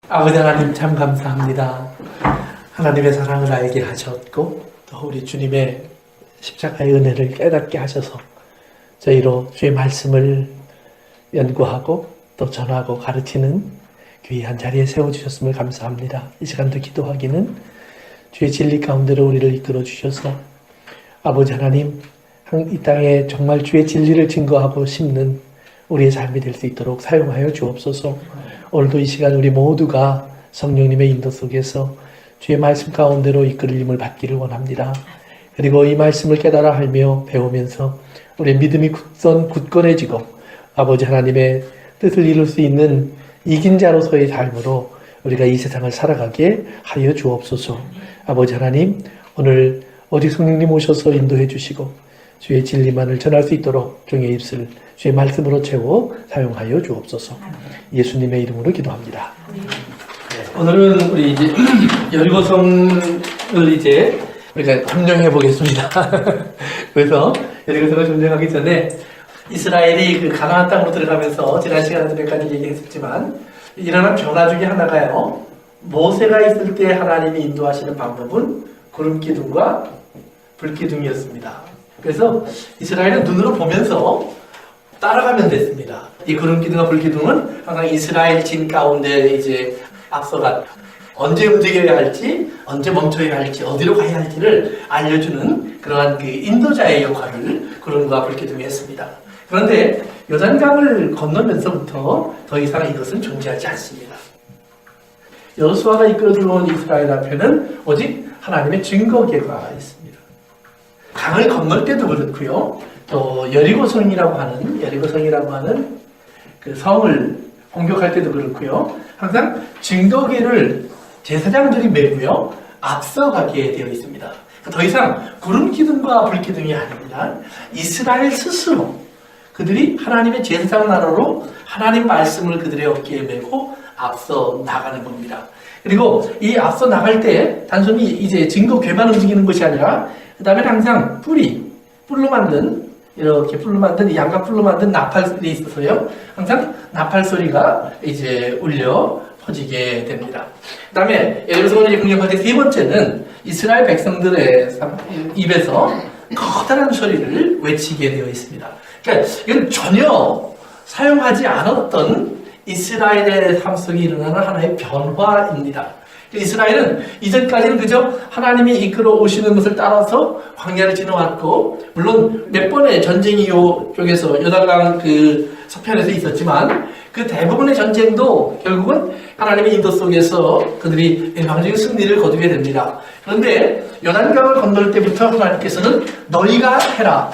아버지 하나님 참 감사합니다. 하나님의 사랑을 알게 하셨고 또 우리 주님의 십자가의 은혜를 깨닫게 하셔서 저희로 주의 말씀을 연구하고 또 전하고 가르치는 귀한 자리에 세워주셨음을 감사합니다. 이 시간도 기도하기는 주의 진리 가운데로 우리를 이끌어 주셔서 아버지 하나님 이 땅에 정말 주의 진리를 증거하고 심는 우리의 삶이 될 수 있도록 사용하여 주옵소서. 오늘도 이 시간 우리 모두가 성령님의 인도 속에서 주의 말씀 가운데로 이끌림을 받기를 원합니다. 그리고 이 말씀을 깨달아 알며 배우면서 우리의 믿음이 굳건해지고 아버지 하나님의 뜻을 이룰 수 있는 이긴 자로서의 삶으로 우리가 이 세상을 살아가게 하여 주옵소서. 아버지 하나님, 오늘 오직 성령님 오셔서 인도해 주시고 주의 진리만을 전할 수 있도록 종의 입술 주의 말씀으로 채워 사용하여 주옵소서. 예수님의 이름으로 기도합니다. 오늘은 우리 이제 여리고성을 이제 우리가 점령해 보겠습니다. 그래서 여리고성을 점령하기 전에 이스라엘이 그 가나안 땅으로 들어가면서 지난 시간에까지 얘기했었지만 일어난 변화 중에 하나가요. 모세가 있을 때 하나님이 인도하시는 방법은 구름 기둥과 불 기둥이었습니다. 그래서 이스라엘은 눈으로 보면서 따라가면 됐습니다. 이 구름 기둥과 불 기둥은 항상 이스라엘 진 가운데 이제 앞서가 언제 움직여야 할지, 언제 멈춰야 할지, 어디로 가야 할지를 알려주는 그러한 그 인도자의 역할을 구름과 불 기둥이 했습니다. 그런데 요단강을 건너면서부터 더 이상 이것은 존재하지 않습니다. 여호수아가 이끌어 들어온 이스라엘 앞에는 오직 하나님의 증거궤가 있습니다. 강을 건널 때도 그렇고요. 또 여리고성이라고 하는 그 성을 공격할 때도 그렇고요. 항상 증거궤를 제사장들이 메고요. 앞서가게 되어 있습니다. 더 이상 구름 기둥과 불 기둥이 아닙니다. 이스라엘 스스로 그들이 하나님의 제사장 나라로 하나님 말씀을 그들의 어깨에 메고 앞서 나가는 겁니다. 그리고 이 앞서 나갈 때 단순히 이제 증거궤만 움직이는 것이 아니라 그 다음에 항상 뿔로 만든 이렇게 양각 뿔로 만든 나팔이 있어서요. 항상 나팔 소리가 이제 울려 퍼지게 됩니다. 그 다음에 여리고성을 공격할 때 세 번째는 이스라엘 백성들의 입에서 커다란 소리를 외치게 되어 있습니다. 그러니까 이건 전혀 사용하지 않았던 이스라엘의 삶 속에 일어나는 하나의 변화입니다. 이스라엘은 이전까지는 그저 하나님이 이끌어 오시는 것을 따라서 광야를 지나왔고, 물론 몇 번의 전쟁이 이쪽에서 요단강 그 서편에서 있었지만 그 대부분의 전쟁도 결국은 하나님의 인도 속에서 그들이 일방적인 승리를 거두게 됩니다. 그런데 요단강을 건널 때부터 하나님께서는 너희가 해라.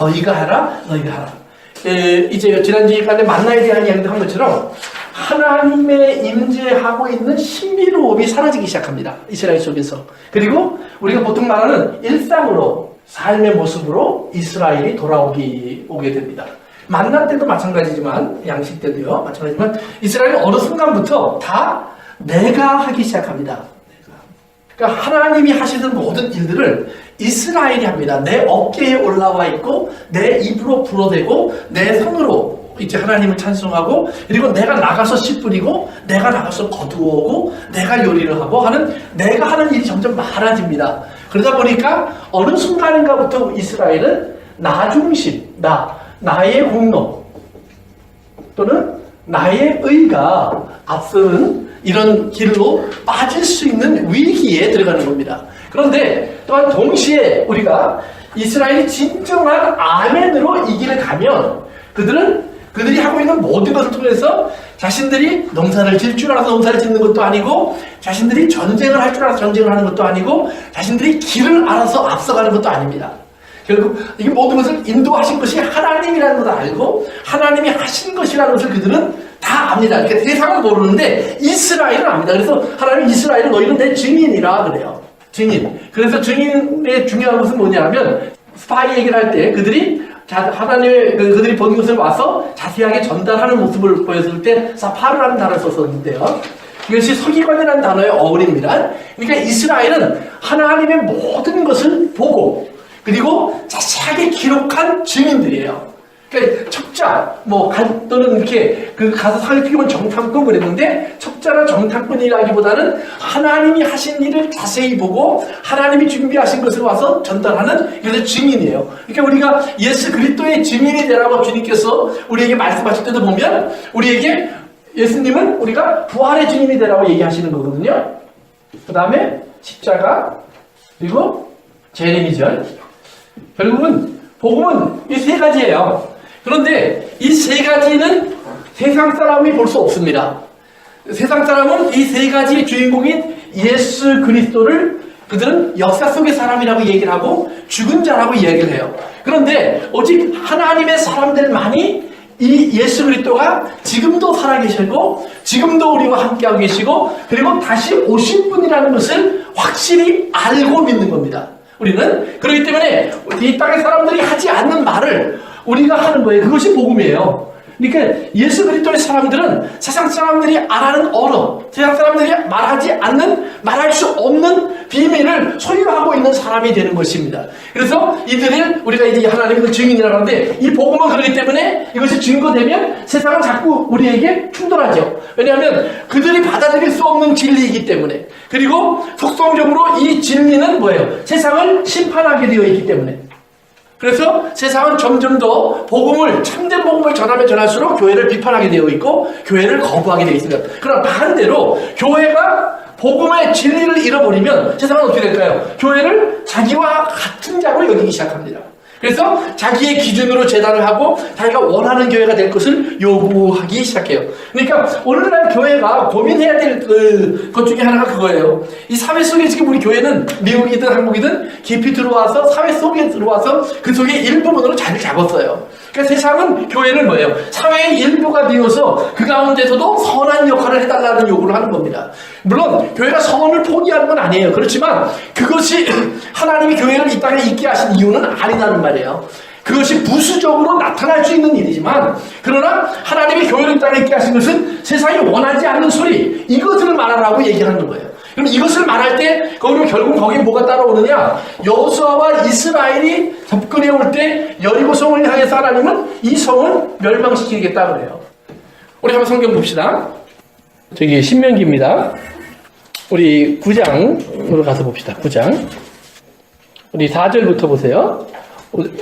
이제 지난주에 만나에 대한 이야기도 한 것처럼 하나님의 임재하고 있는 신비로움이 사라지기 시작합니다. 이스라엘 속에서. 그리고 우리가 보통 말하는 일상으로 삶의 모습으로 이스라엘이 오게 됩니다. 만나 때도 마찬가지지만 양식 때도요 마찬가지지만 이스라엘은 어느 순간부터 다 내가 하기 시작합니다. 그러니까 하나님이 하시는 모든 일들을 이스라엘이 합니다. 내 어깨에 올라와 있고 내 입으로 불어대고 내 손으로 이제 하나님을 찬송하고, 그리고 내가 나가서 씨 뿌리고 내가 나가서 거두어오고 내가 요리를 하고 하는 내가 하는 일이 점점 많아집니다. 그러다 보니까 어느 순간인가부터 이스라엘은 나 중심, 나의 공로 또는 나의 의가 앞서는 이런 길로 빠질 수 있는 위기에 들어가는 겁니다. 그런데 또한 동시에 우리가 이스라엘이 진정한 아멘으로 이 길을 가면 그들이 하고 있는 모든 것을 통해서 자신들이 농사를 질 줄 알아서 농사를 짓는 것도 아니고, 자신들이 전쟁을 할 줄 알아서 전쟁을 하는 것도 아니고, 자신들이 길을 알아서 앞서가는 것도 아닙니다. 결국 이 모든 것을 인도하신 것이 하나님이라는 것을 알고 하나님이 하신 것이라는 것을 그들은 다 압니다. 그러니까 세상은 모르는데 이스라엘은 압니다. 그래서 하나님 이스라엘은 너희는 내 증인이라 그래요. 증인. 그래서 증인의 중요한 것은 뭐냐면 스파이 얘기를 할 때 그들이 그들이 본 것을 와서 자세하게 전달하는 모습을 보였을 때 사파르라는 단어를 썼었는데요. 이것이 서기관이라는 단어의 어원입니다. 그러니까 이스라엘은 하나님의 모든 것을 보고 그리고 자세하게 기록한 증인들이에요. 그러니까 척자, 또는 이렇게 가서 사회 피우면 정탐꾼 그랬는데, 척자나 정탐꾼이라기보다는 하나님이 하신 일을 자세히 보고 하나님이 준비하신 것을 와서 전달하는, 그래서 증인이에요. 그러니까 우리가 예수 그리스도의 증인이 되라고 주님께서 우리에게 말씀하실 때도 보면, 우리에게 예수님은 우리가 부활의 증인이 되라고 얘기하시는 거거든요. 그 다음에 십자가, 그리고 재림이절. 결국은 복음은 이 세 가지예요. 그런데 이 세 가지는 세상 사람이 볼 수 없습니다. 세상 사람은 이 세 가지의 주인공인 예수 그리스도를 그들은 역사 속의 사람이라고 얘기를 하고 죽은 자라고 얘기를 해요. 그런데 오직 하나님의 사람들만이 이 예수 그리스도가 지금도 살아계시고 지금도 우리와 함께하고 계시고 그리고 다시 오실 분이라는 것을 확실히 알고 믿는 겁니다. 우리는 그렇기 때문에 이 땅의 사람들이 하지 않는 말을 우리가 하는 거예요. 그것이 복음이에요. 그러니까 예수 그리스도의 사람들은 세상 사람들이 안 하는 언어, 세상 사람들이 말할 수 없는 비밀을 소유하고 있는 사람이 되는 것입니다. 그래서 이들을 우리가 이제 하나님의 증인이라고 하는데, 이 복음은 그렇기 때문에 이것이 증거되면 세상은 자꾸 우리에게 충돌하죠. 왜냐하면 그들이 받아들일 수 없는 진리이기 때문에, 그리고 속성적으로 이 진리는 뭐예요? 세상을 심판하게 되어 있기 때문에. 그래서 세상은 점점 더 참된 복음을 전하면 전할수록 교회를 비판하게 되어 있고 교회를 거부하게 되어 있습니다. 그럼 반대로 교회가 복음의 진리를 잃어버리면 세상은 어떻게 될까요? 교회를 자기와 같은 자로 여기기 시작합니다. 그래서 자기의 기준으로 재단을 하고 자기가 원하는 교회가 될 것을 요구하기 시작해요. 그러니까 오늘날 교회가 고민해야 될 것 중에 하나가 그거예요. 이 사회 속에 지금 우리 교회는 미국이든 한국이든 깊이 들어와서 사회 속에 들어와서 그 속의 일부분으로 자리를 잡았어요. 그러니까 세상은 교회를 뭐예요? 사회의 일부가 되어서 그 가운데서도 선한 역할을 해달라는 요구를 하는 겁니다. 물론 교회가 선을 포기하는 건 아니에요. 그렇지만 그것이 하나님이 교회를 이 땅에 있게 하신 이유는 아니라는 말이에요. 그것이 부수적으로 나타날 수 있는 일이지만, 그러나 하나님이 교회를 이 땅에 있게 하신 것은 세상이 원하지 않는 소리, 이것을 말하라고 얘기하는 거예요. 그럼 이것을 말할 때 그러면 결국 거기에 뭐가 따라오느냐? 여호수아와 이스라엘이 접근해 올 때 여리고 성을 향해서 하나님은 이 성을 멸망시키겠다 그래요. 우리 한번 성경 봅시다. 저기 신명기입니다. 우리 9장으로 가서 봅시다. 9장. 우리 4절부터 보세요.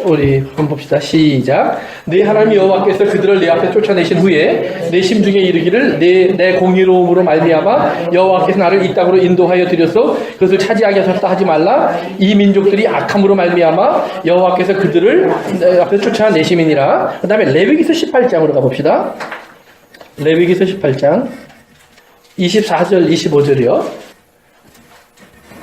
우리 한번 봅시다. 시작. 내 하나님 여호와께서 그들을 내 앞에 쫓아내신 후에 내 심중에 이르기를 내 공의로움으로 말미암아 여호와께서 나를 이 땅으로 인도하여 드려서 그것을 차지하게 하셨다 하지 말라. 이 민족들이 악함으로 말미암아 여호와께서 그들을 내 앞에 쫓아내심이니라. 그 다음에 레위기서 18장으로 가봅시다. 레위기서 18장 24절 25절이요.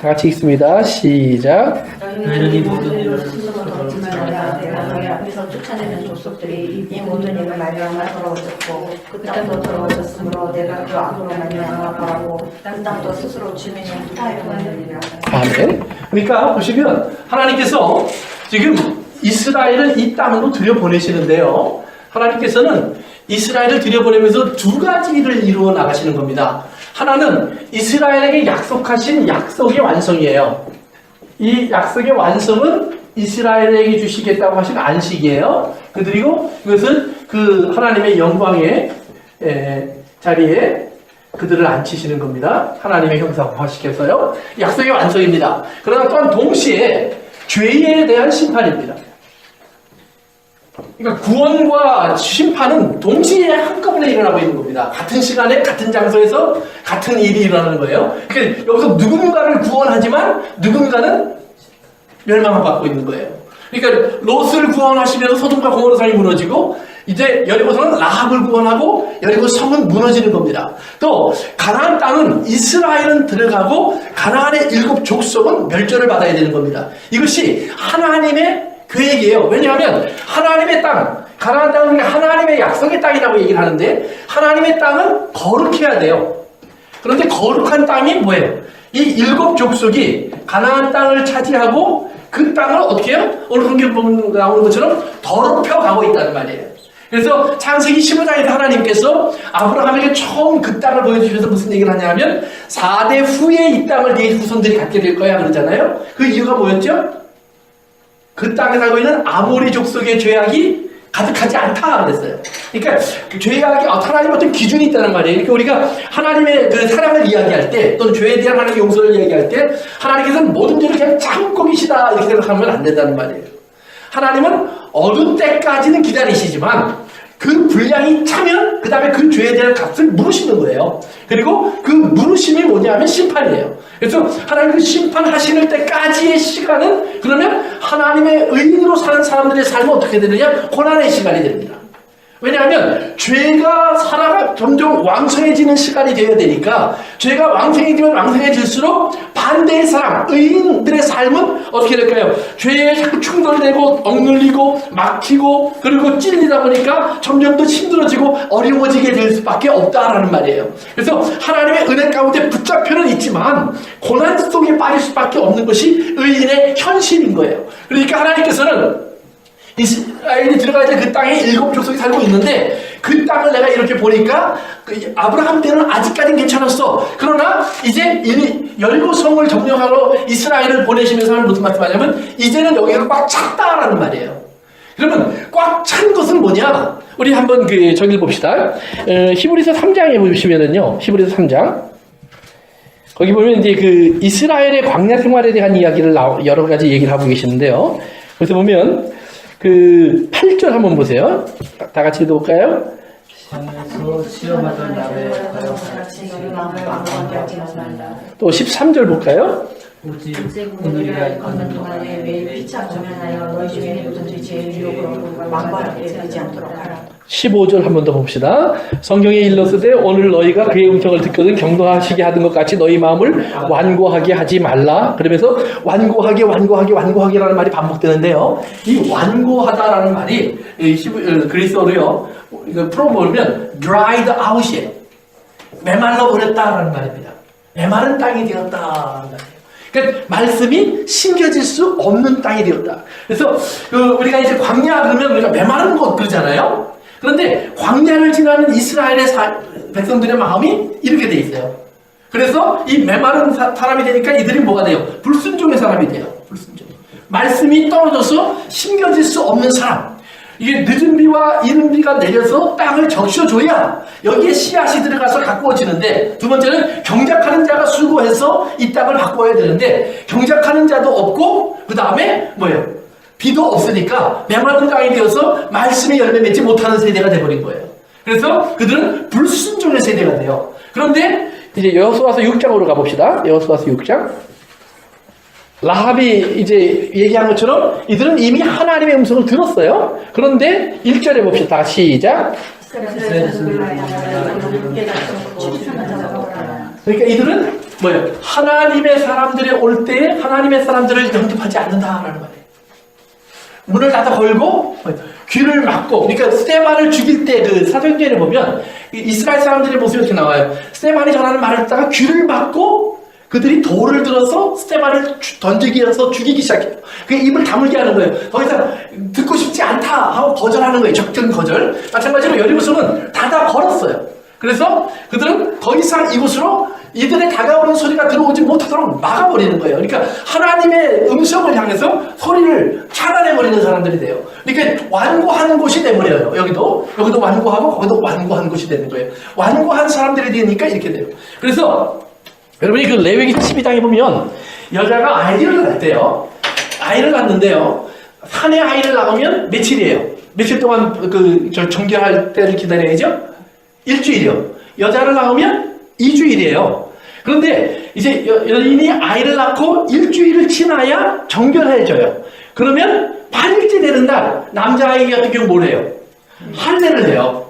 다 같이 읽습니다. 시작. 너희는 모든 일을 스스로 던지지 말라. 내가 너희 앞에서 쫓아내는 족속들이 이 모든 일을 말미암아 더러워졌고 그 땅도 더러워졌으므로 내가 그 악으로 말미암아 바라고 그 땅도 스스로 주민이 후타에 보내느니라. 아멘. 그러니까 보시면 하나님께서 지금 이스라엘을 이 땅으로 들여보내시는데요. 하나님께서는 이스라엘을 들여보내면서 두 가지 일을 이루어 나가시는 겁니다. 하나는 이스라엘에게 약속하신 약속의 완성이에요. 이 약속의 완성은 이스라엘에게 주시겠다고 하신 안식이에요. 그리고 이것은 그 하나님의 영광의 자리에 그들을 앉히시는 겁니다. 하나님의 형상화시켜서요. 약속의 완성입니다. 그러나 또한 동시에 죄에 대한 심판입니다. 그러니까 구원과 심판은 동시에 한꺼번에 일어나고 있는 겁니다. 같은 시간에 같은 장소에서 같은 일이 일어나는 거예요. 그러니까 여기서 누군가를 구원하지만 누군가는 멸망을 받고 있는 거예요. 그러니까 롯을 구원하시면서 소돔과 고모라 성이 무너지고 이제 여리고성은 라합을 구원하고 여리고 성은 무너지는 겁니다. 또 가나안 땅은 이스라엘은 들어가고 가나안의 7 족속은 멸절을 받아야 되는 겁니다. 이것이 하나님의 계획이에요. 왜냐하면 하나님의 땅, 가나안 땅은 하나님의 약속의 땅이라고 얘기를 하는데 하나님의 땅은 거룩해야 돼요. 그런데 거룩한 땅이 뭐예요? 이 7 족속이 가나안 땅을 차지하고 그 땅을 어떻게 해요? 오늘 성경 보면 나오는 것처럼 더럽혀 가고 있다는 말이에요. 그래서 창세기 15장에서 하나님께서 아브라함에게 처음 그 땅을 보여주셔서 무슨 얘기를 하냐면 4대 후에 이 땅을 네 후손들이 갖게 될 거야 그러잖아요. 그 이유가 뭐였죠? 그 땅에 살고 있는 아모리 족속의 죄악이 가득하지 않다 그랬어요. 그러니까 죄악이 하나님 어떤 기준이 있다는 말이에요. 그러니까 우리가 하나님의 그 사랑을 이야기할 때 또는 죄에 대한 하나님의 용서를 이야기할 때 하나님께서는 모든 죄를 그냥 참고 계시다 이렇게 생각하면 안 된다는 말이에요. 하나님은 어느 때까지는 기다리시지만 그 분량이 차면 그 다음에 그 죄에 대한 값을 물으시는 거예요. 그리고 그 물으심이 뭐냐면 심판이에요. 그래서 하나님 그 심판하시는 때까지의 시간은 그러면 하나님의 의인으로 사는 사람들의 삶은 어떻게 되느냐? 고난의 시간이 됩니다. 왜냐하면 죄가 살아가 점점 왕성해지는 시간이 되어야 되니까 죄가 왕성해지면 왕성해질수록 반대의 사람, 의인들의 삶은 어떻게 될까요? 죄에 자꾸 충돌되고 억눌리고 막히고 그리고 찔리다 보니까 점점 더 힘들어지고 어려워지게 될 수밖에 없다라는 말이에요. 그래서 하나님의 은혜 가운데 붙잡혀는 있지만 고난 속에 빠질 수밖에 없는 것이 의인의 현실인 거예요. 그러니까 하나님께서는 이스라엘이 들어가야 될 그 땅에 7 족속이 살고 있는데 그 땅을 내가 이렇게 보니까 아브라함 때는 아직까지는 괜찮았어. 그러나 이제 이미 17성을 점령하러 이스라엘을 보내시면서 하는 무슨 말씀하냐면 이제는 여기가 꽉 찼다라는 말이에요. 그러면 꽉 찬 것은 뭐냐? 우리 한번 저기를 봅시다. 히브리서 3장에 보시면은요. 히브리서 3장. 거기 보면 이제 그 이스라엘의 광야 생활에 대한 이야기를 여러 가지 얘기를 하고 계시는데요. 그래서 보면 그 8절 한번 보세요. 다 같이 읽어볼까요? 시험에서 시험하던 나를 가요. 또 13절 볼까요? 오직 오늘이라 걷는 동안에 매일 피차 조면하여 너희 중에 누구든지 제 유혹으로 망발하게 되지 않도록 하라. 15절 한 번 더 봅시다. 성경에 일렀으되 오늘 너희가 그의 음성을 듣거든 경도하시게 하던 것 같이 너희 마음을 완고하게 하지 말라. 그러면서 완고하게라는 말이 반복되는데요. 이 완고하다라는 말이 그리스어로요. 이거 풀어보면 dried out이에요. 메말라 버렸다라는 말입니다. 메마른 땅이 되었다라는 말이에요. 그러니까 말씀이 심겨질 수 없는 땅이 되었다. 그래서 우리가 이제 광야 그러면 우리가 메마른 곳 그러잖아요. 그런데 광야를 지나는 이스라엘의 백성들의 마음이 이렇게 돼 있어요. 그래서 이 메마른 사람이 되니까 이들이 뭐가 돼요? 불순종의 사람이 돼요. 불순종. 말씀이 떨어져서 심겨질 수 없는 사람. 이게 늦은 비와 이른 비가 내려서 땅을 적셔줘야 여기에 씨앗이 들어가서 가꾸어지는데, 두 번째는 경작하는 자가 수고해서 이 땅을 바꿔야 되는데 경작하는 자도 없고 그 다음에 뭐예요? 비도 없으니까 메마른 땅이 되어서 말씀의 열매 맺지 못하는 세대가 돼버린 거예요. 그래서 그들은 불순종의 세대가 돼요. 그런데 이제 여호수아서 6장으로 가봅시다. 여호수아서 6장. 라합이 이제 얘기한 것처럼 이들은 이미 하나님의 음성을 들었어요. 그런데 1절에 봅시다. 다 시작. 그러니까 이들은 뭐예요? 하나님의 사람들이 올 때에 하나님의 사람들을 영접하지 않는다라는 말이에요. 문을 닫아 걸고 귀를 막고, 그러니까 스데반을 죽일 때 그 사도행전에 보면 이스라엘 사람들의 모습이 이렇게 나와요. 스데반이 전하는 말을 듣다가 귀를 막고 그들이 돌을 들어서 스데반을 던지기 위해서 죽이기 시작해요. 그게 입을 다물게 하는 거예요. 더 이상 듣고 싶지 않다 하고 거절하는 거예요. 적정 거절. 마찬가지로 여리고성은 닫아 걸었어요. 그래서 그들은 더 이상 이곳으로 이들의 다가오는 소리가 들어오지 못하도록 막아버리는 거예요. 그러니까 하나님의 음성을 향해서 소리를 차단해버리는 사람들이 돼요. 그러니까 완고한 곳이 돼버려요. 여기도 완고하고 거기도 완고한 곳이 되는 거예요. 완고한 사람들이 되니까 이렇게 돼요. 그래서 여러분이 그 레위기 12장에 보면 여자가 아이를 낳았대요. 아이를 낳는데요. 산에 아이를 낳으면 며칠이에요? 며칠 동안 정결할 때를 기다려야죠? 일주일이요. 여자를 낳으면 2주일이에요. 그런데 이제 여인이 아이를 낳고 일주일을 지나야 정결해져요. 그러면 8일째 되는 날 남자아이 같은 경우 뭘 해요? 할례를 해요.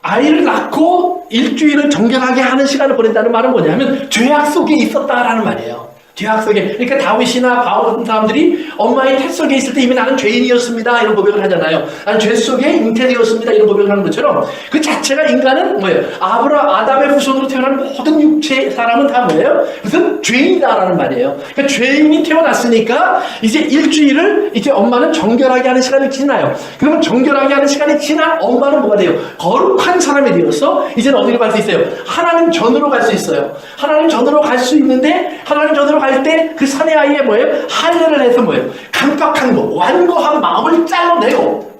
아이를 낳고 일주일을 정결하게 하는 시간을 보낸다는 말은 뭐냐면 죄악 속에 있었다라는 말이에요. 죄악 속에. 그러니까 다윗이나 바울 같은 사람들이 엄마의 태 속에 있을 때 이미 나는 죄인이었습니다 이런 고백을 하잖아요. 나는 죄 속에 잉태되었습니다 이런 고백을 하는 것처럼 그 자체가 인간은 뭐예요? 아담의 후손으로 태어난 모든 육체 사람은 다 뭐예요? 무슨 죄인이다라는 말이에요. 그러니까 죄인이 태어났으니까 이제 일주일을 이제 엄마는 정결하게 하는 시간이 지나요. 그러면 정결하게 하는 시간이 지난 엄마는 뭐가 돼요? 거룩한 사람이 되어서 이제는 어디로 갈 수 있어요? 하나님 전으로 갈 수 있어요. 하나님 전으로 갈 수 있는데 하나님 전으로 갈 때 그 사내 아이에 뭐예요? 할례를 해서 뭐예요? 강박한 거, 완고한 마음을 잘라내고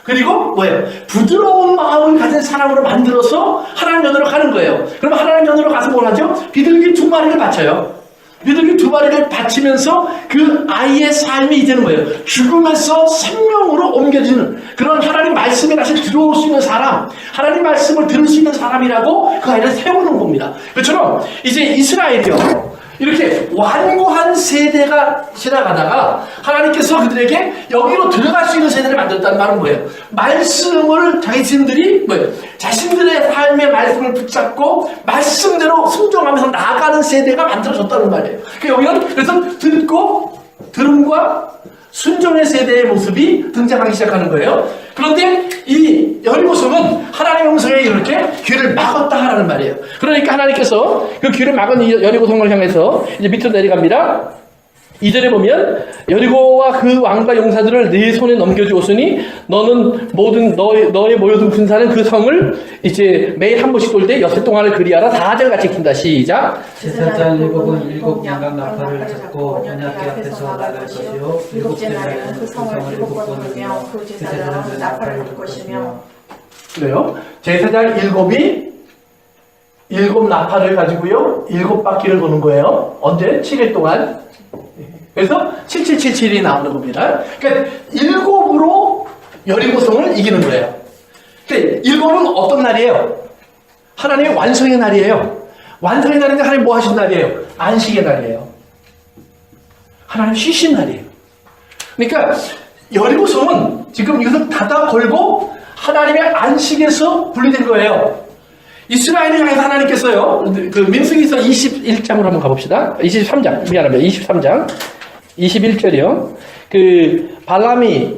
그리고 뭐예요? 부드러운 마음을 가진 사람으로 만들어서 하나님 연으로 가는 거예요. 그럼 하나님 연으로 가서 뭘 하죠? 비둘기 2마리를 바쳐요. 비둘기 2마리를 바치면서 그 아이의 삶이 이제는 뭐예요? 죽음에서 생명으로 옮겨지는 그런 하나님 말씀에 다시 들어올 수 있는 사람, 하나님 말씀을 들을 수 있는 사람이라고 그 아이를 세우는 겁니다. 그처럼 이제 이스라엘이요. 이렇게 완고한 세대가 지나가다가 하나님께서 그들에게 여기로 들어갈 수 있는 세대를 만들었다는 말은 뭐예요? 말씀을 자신들이 뭐예요? 자신들의 삶의 말씀을 붙잡고 말씀대로 순종하면서 나아가는 세대가 만들어졌다는 말이에요. 여기는 그래서 듣고 들음과 순종의 세대의 모습이 등장하기 시작하는 거예요. 그런데 이 여리고성은 하나님의 음성에 이렇게 귀를 막았다라는 말이에요. 그러니까 하나님께서 그 귀를 막은 이 여리고성을 향해서 이제 밑으로 내려갑니다. 2절에 보면 여리고와 그 왕과 용사들을 네 손에 넘겨주었으니 너는 모든 너의 모여든 군사는 그 성을 이제 매일 한 번씩 돌 때 엿새 동안을 그리하라. 4절 같이 읽습니다. 시작. 제사장 7은 7 양각 나팔을 잡고 언약궤 앞에서 나갈 것이요 7째 날에는 그 성을 7번 돌며 그 제사장은 나팔을 불 것이며. 그래요. 제사장 7이 7 나팔을 가지고요 7바퀴를 도는 거예요. 언제? 7일 동안. 그래서 7777이 나오는 겁니다. 그러니까 7으로 여리고성을 이기는 거예요. 그러니까 7은 어떤 날이에요? 하나님의 완성의 날이에요. 완성의 날인데 하나님 뭐 하신 날이에요? 안식의 날이에요. 하나님 쉬신 날이에요. 그러니까 여리고성은 지금 이것을 닫아 걸고 하나님의 안식에서 분리된 거예요. 이스라엘을 향해서 하나님께서요, 그 민수기서 21장으로 한번 가봅시다. 23장, 미안합니다. 23장. 21절이요. 그 발람이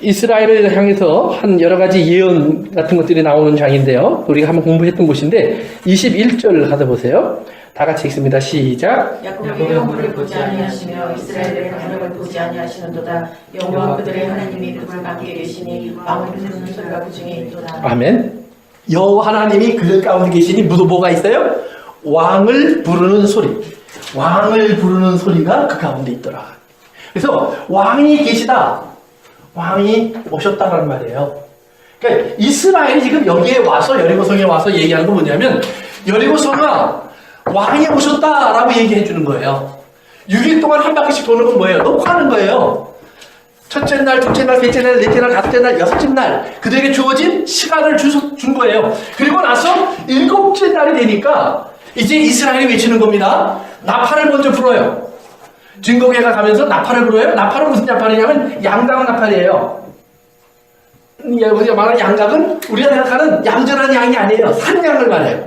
이스라엘을 향해서 한 여러 가지 예언 같은 것들이 나오는 장인데요. 우리가 한번 공부했던 곳인데 21절 가서 보세요. 다 같이 읽습니다. 시작. 야곱의 영혼을 보지 아니하시며 이스라엘의 반역을 보지 아니하시는도다. 여호와 그들의 하나님이 그들 가운데 계시니 왕을 부르는 소리가 그 중에 있도다. 아멘. 여호와 하나님이 그들 가운데 계시니 뭐가 있어요? 왕을 부르는 소리. 왕을 부르는 소리가 그 가운데 있더라. 그래서 왕이 계시다. 왕이 오셨다라는 말이에요. 그러니까 이스라엘이 지금 여기에 와서 여리고성에 와서 얘기하는 건 뭐냐면 여리고성아 왕이 오셨다라고 얘기해 주는 거예요. 6일 동안 한 바퀴씩 도는 건 뭐예요? 녹화하는 거예요. 첫째 날, 둘째 날, 셋째 날, 넷째 날, 다섯째 날, 여섯째 날 그들에게 주어진 시간을 준 거예요. 그리고 나서 7째 날이 되니까 이제 이스라엘이 외치는 겁니다. 나팔을 먼저 불어요. 증거궤가 가면서 나팔을 불어요. 나팔은 무슨 나팔이냐면 양각 나팔이에요. 여기서 말하는 양각은 우리가 생각하는 얌전한 양이 아니에요. 산양을 말해요.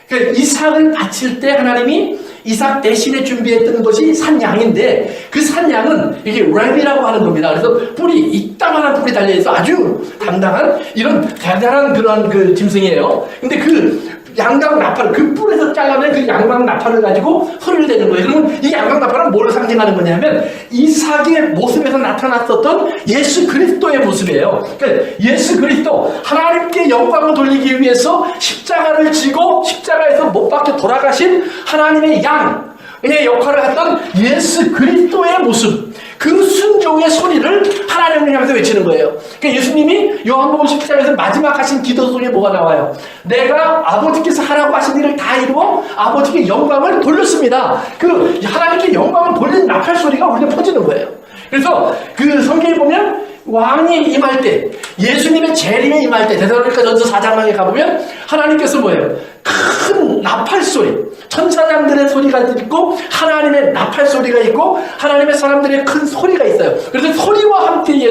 그러니까 이삭을 바칠 때 하나님이 이삭 대신에 준비했던 것이 산양인데 그 산양은 이게 램이라고 하는 겁니다. 그래서 뿔이 이따만한 뿔이 달려있어 아주 당당한 이런 대단한 그런 그 짐승이에요. 근데 그 양각 나팔, 그 뿔에서 잘라낸 그 양각 나팔을 가지고 소리를 내는 거예요. 그러면 이 양각 나팔은 뭘 상징하는 거냐면 이삭의 모습에서 나타났었던 예수 그리스도의 모습이에요. 그러니까 예수 그리스도 하나님께 영광을 돌리기 위해서 십자가를 지고 십자가에서 못 박혀 돌아가신 하나님의 양의 역할을 했던 예수 그리스도의 모습, 그 순종의 소리를 하나님을 향해서 외치는 거예요. 그러니까 예수님이 요한복음 17장에서 마지막 하신 기도 속에 뭐가 나와요? 내가 아버지께서 하라고 하신 일을 다 이루어 아버지께 영광을 돌렸습니다. 그 하나님께 영광을 돌리는 나팔 소리가 우리가 퍼지는 거예요. 그래서 그 성경에 보면 왕이 임할 때, 예수님의 재림에 임할 때, 데살로니가 전서 4장에 가보면 하나님께서 뭐예요? 큰 나팔 소리, 천사장들의 소리가 있고 하나님의 나팔 소리가 있고 하나님의 사람들의 큰 소리가 있어요. 그래서 소리와 함께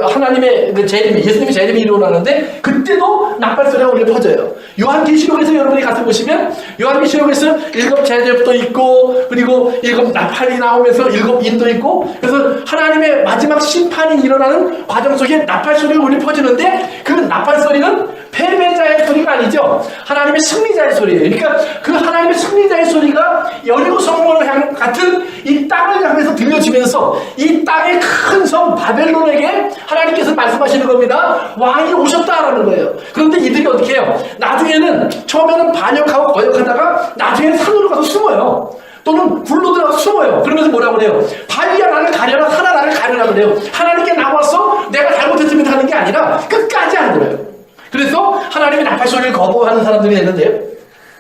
하나님의 그 재림이, 예수님의 재림이 일어나는데 그때도 나팔 소리가 우리에 퍼져요. 요한계시록에서 여러분이 가서 보시면 요한계시록에서 7 제자들도 있고 그리고 7 나팔이 나오면서 7 인도 있고 그래서 하나님의 마지막 심판이 일어나는 과정 속에 나팔 소리가 우리 퍼지는데 그 나팔 소리는 패배자의 소리가 아니죠. 하나님의 승리자의 소리예요. 그러니까 그 하나님의 승리자의 소리가 여리고 성을 같은 이 땅을 향해서 들려지면서 이 땅의 큰 성 바벨론에게 하나님께서 말씀하시는 겁니다. 왕이 오셨다라는 거예요. 그런데 이들이 어떻게 해요? 나중에는 처음에는 반역하고 거역하다가 나중에는 산으로 가서 숨어요. 또는 굴로 들어가 숨어요. 그러면서 뭐라고 그래요? 바위야 나를 가려라, 하나 나를 가려라 그래요. 하나님께 나와서 내가 잘못했으면 하는 게 아니라 끝까지 안 들어요. 그래서 하나님의 나팔 소리를 거부하는 사람들이 됐는데요.